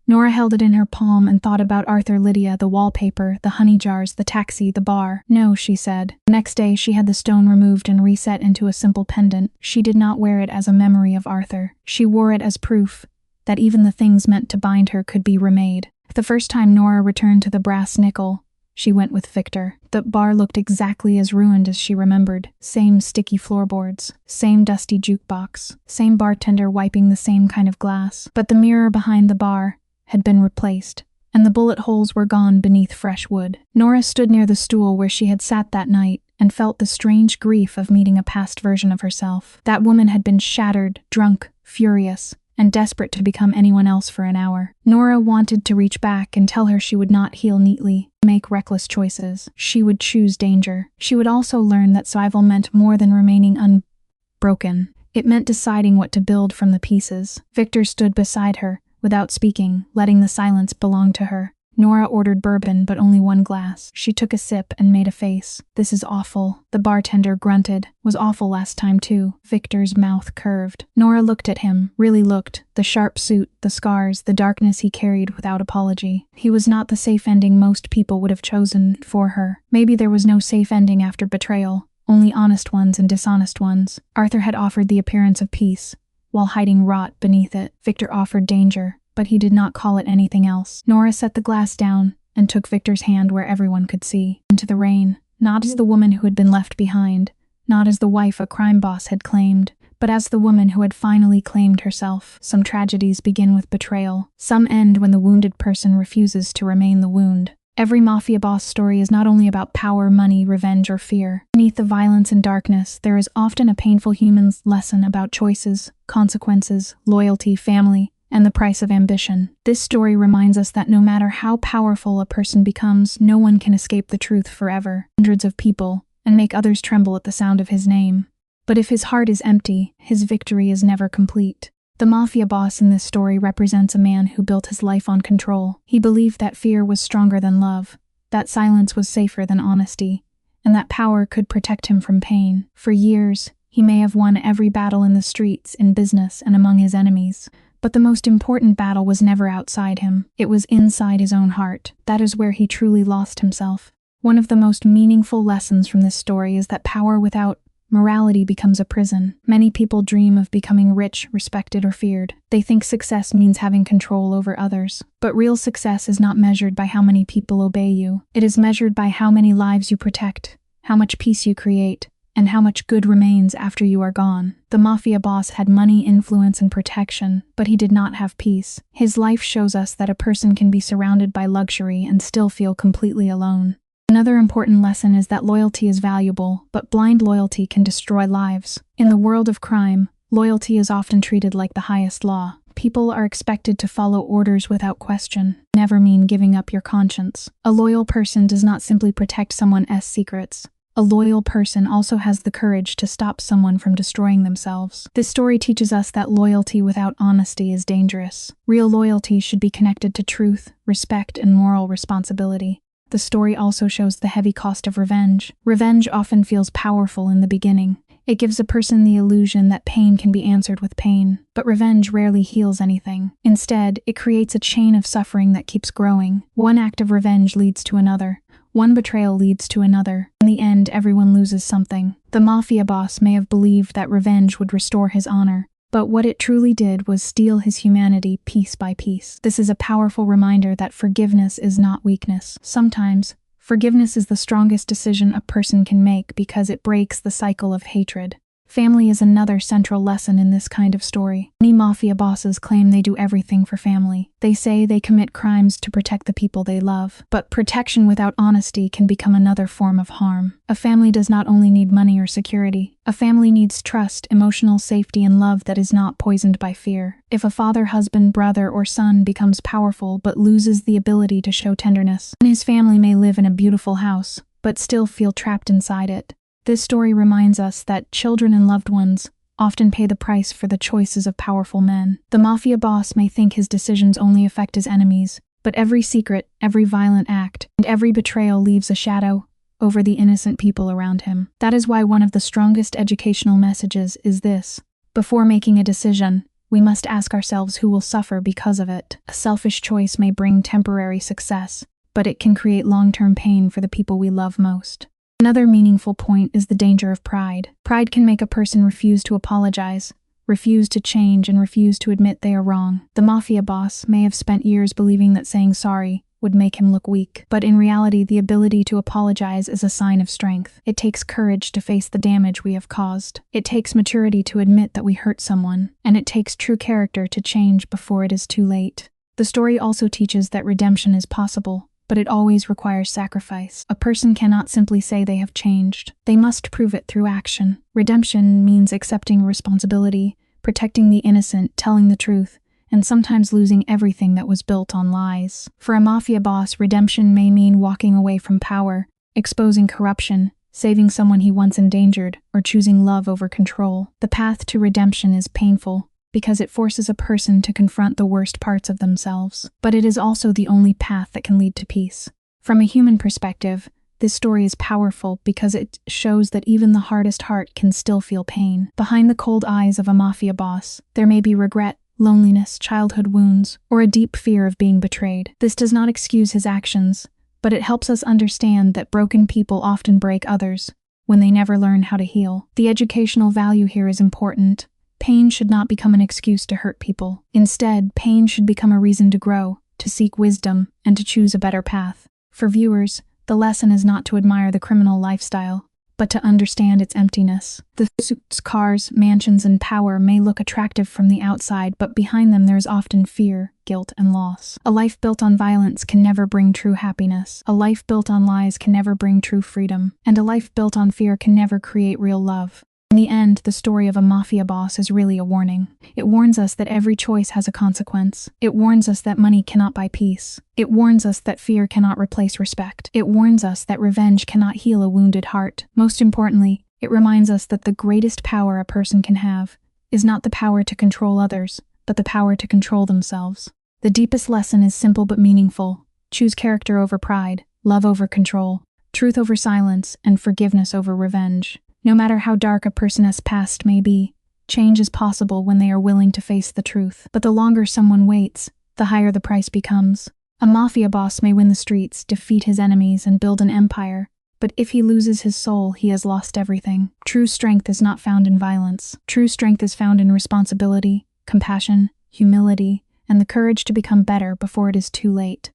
Nora held it in her palm and thought about Arthur, Lydia, the wallpaper, the honey jars, the taxi, the bar. "No," she said. The next day she had the stone removed and reset into a simple pendant. She did not wear it as a memory of Arthur. She wore it as proof that even the things meant to bind her could be remade. The first time Nora returned to the Brass Nickel, she went with Victor. The bar looked exactly as ruined as she remembered. Same sticky floorboards, same dusty jukebox, same bartender wiping the same kind of glass. But the mirror behind the bar had been replaced, and the bullet holes were gone beneath fresh wood. Nora stood near the stool where she had sat that night and felt the strange grief of meeting a past version of herself. That woman had been shattered, drunk, furious, and desperate to become anyone else for an hour. Nora wanted to reach back and tell her she would not heal neatly, make reckless choices. She would choose danger. She would also learn that survival meant more than remaining unbroken. It meant deciding what to build from the pieces. Victor stood beside her, without speaking, letting the silence belong to her. Nora ordered bourbon, but only one glass. She took a sip and made a face. "This is awful." The bartender grunted. "Was awful last time too." Victor's mouth curved. Nora looked at him, really looked. The sharp suit, the scars, the darkness he carried without apology. He was not the safe ending most people would have chosen for her. Maybe there was no safe ending after betrayal, only honest ones and dishonest ones. Arthur had offered the appearance of peace, while hiding rot beneath it. Victor offered danger, but he did not call it anything else. Nora set the glass down and took Victor's hand where everyone could see. Into the rain, not as the woman who had been left behind, not as the wife a crime boss had claimed, but as the woman who had finally claimed herself. Some tragedies begin with betrayal. Some end when the wounded person refuses to remain the wound. Every mafia boss story is not only about power, money, revenge, or fear. Beneath the violence and darkness, there is often a painful human lesson about choices, consequences, loyalty, family, and the price of ambition. This story reminds us that no matter how powerful a person becomes, no one can escape the truth forever. Hundreds of people, and make others tremble at the sound of his name. But if his heart is empty, his victory is never complete. The mafia boss in this story represents a man who built his life on control. He believed that fear was stronger than love, that silence was safer than honesty, and that power could protect him from pain. For years, he may have won every battle in the streets, in business, and among his enemies. But the most important battle was never outside him. It was inside his own heart. That is where he truly lost himself. One of the most meaningful lessons from this story is that power without morality becomes a prison. Many people dream of becoming rich, respected, or feared. They think success means having control over others. But real success is not measured by how many people obey you. It is measured by how many lives you protect, how much peace you create, and how much good remains after you are gone. The mafia boss had money, influence, and protection, but he did not have peace. His life shows us that a person can be surrounded by luxury and still feel completely alone. Another important lesson is that loyalty is valuable, but blind loyalty can destroy lives. In the world of crime, loyalty is often treated like the highest law. People are expected to follow orders without question. Never mean giving up your conscience. A loyal person does not simply protect someone's secrets. A loyal person also has the courage to stop someone from destroying themselves. This story teaches us that loyalty without honesty is dangerous. Real loyalty should be connected to truth, respect, and moral responsibility. The story also shows the heavy cost of revenge. Revenge often feels powerful in the beginning. It gives a person the illusion that pain can be answered with pain, but revenge rarely heals anything. Instead, it creates a chain of suffering that keeps growing. One act of revenge leads to another. One betrayal leads to another. In the end, everyone loses something. The mafia boss may have believed that revenge would restore his honor, but what it truly did was steal his humanity piece by piece. This is a powerful reminder that forgiveness is not weakness. Sometimes, forgiveness is the strongest decision a person can make because it breaks the cycle of hatred. Family is another central lesson in this kind of story. Many mafia bosses claim they do everything for family. They say they commit crimes to protect the people they love. But protection without honesty can become another form of harm. A family does not only need money or security. A family needs trust, emotional safety, and love that is not poisoned by fear. If a father, husband, brother, or son becomes powerful but loses the ability to show tenderness, then his family may live in a beautiful house, but still feel trapped inside it. This story reminds us that children and loved ones often pay the price for the choices of powerful men. The mafia boss may think his decisions only affect his enemies, but every secret, every violent act, and every betrayal leaves a shadow over the innocent people around him. That is why one of the strongest educational messages is this: before making a decision, we must ask ourselves who will suffer because of it. A selfish choice may bring temporary success, but it can create long-term pain for the people we love most. Another meaningful point is the danger of pride. Pride can make a person refuse to apologize, refuse to change, and refuse to admit they are wrong. The mafia boss may have spent years believing that saying sorry would make him look weak, but in reality, the ability to apologize is a sign of strength. It takes courage to face the damage we have caused. It takes maturity to admit that we hurt someone, and it takes true character to change before it is too late. The story also teaches that redemption is possible, but it always requires sacrifice. A person cannot simply say they have changed. They must prove it through action. Redemption means accepting responsibility, protecting the innocent, telling the truth, and sometimes losing everything that was built on lies. For a mafia boss, redemption may mean walking away from power, exposing corruption, saving someone he once endangered, or choosing love over control. The path to redemption is painful, because it forces a person to confront the worst parts of themselves. But it is also the only path that can lead to peace. From a human perspective, this story is powerful because it shows that even the hardest heart can still feel pain. Behind the cold eyes of a mafia boss, there may be regret, loneliness, childhood wounds, or a deep fear of being betrayed. This does not excuse his actions, but it helps us understand that broken people often break others when they never learn how to heal. The educational value here is important. Pain should not become an excuse to hurt people. Instead, pain should become a reason to grow, to seek wisdom, and to choose a better path. For viewers, the lesson is not to admire the criminal lifestyle, but to understand its emptiness. The suits, cars, mansions, and power may look attractive from the outside, but behind them there is often fear, guilt, and loss. A life built on violence can never bring true happiness. A life built on lies can never bring true freedom. And a life built on fear can never create real love. In the end, the story of a mafia boss is really a warning. It warns us that every choice has a consequence. It warns us that money cannot buy peace. It warns us that fear cannot replace respect. It warns us that revenge cannot heal a wounded heart. Most importantly, it reminds us that the greatest power a person can have is not the power to control others, but the power to control themselves. The deepest lesson is simple but meaningful. Choose character over pride, love over control, truth over silence, and forgiveness over revenge. No matter how dark a person's past may be, change is possible when they are willing to face the truth. But the longer someone waits, the higher the price becomes. A mafia boss may win the streets, defeat his enemies, and build an empire, but if he loses his soul, he has lost everything. True strength is not found in violence. True strength is found in responsibility, compassion, humility, and the courage to become better before it is too late.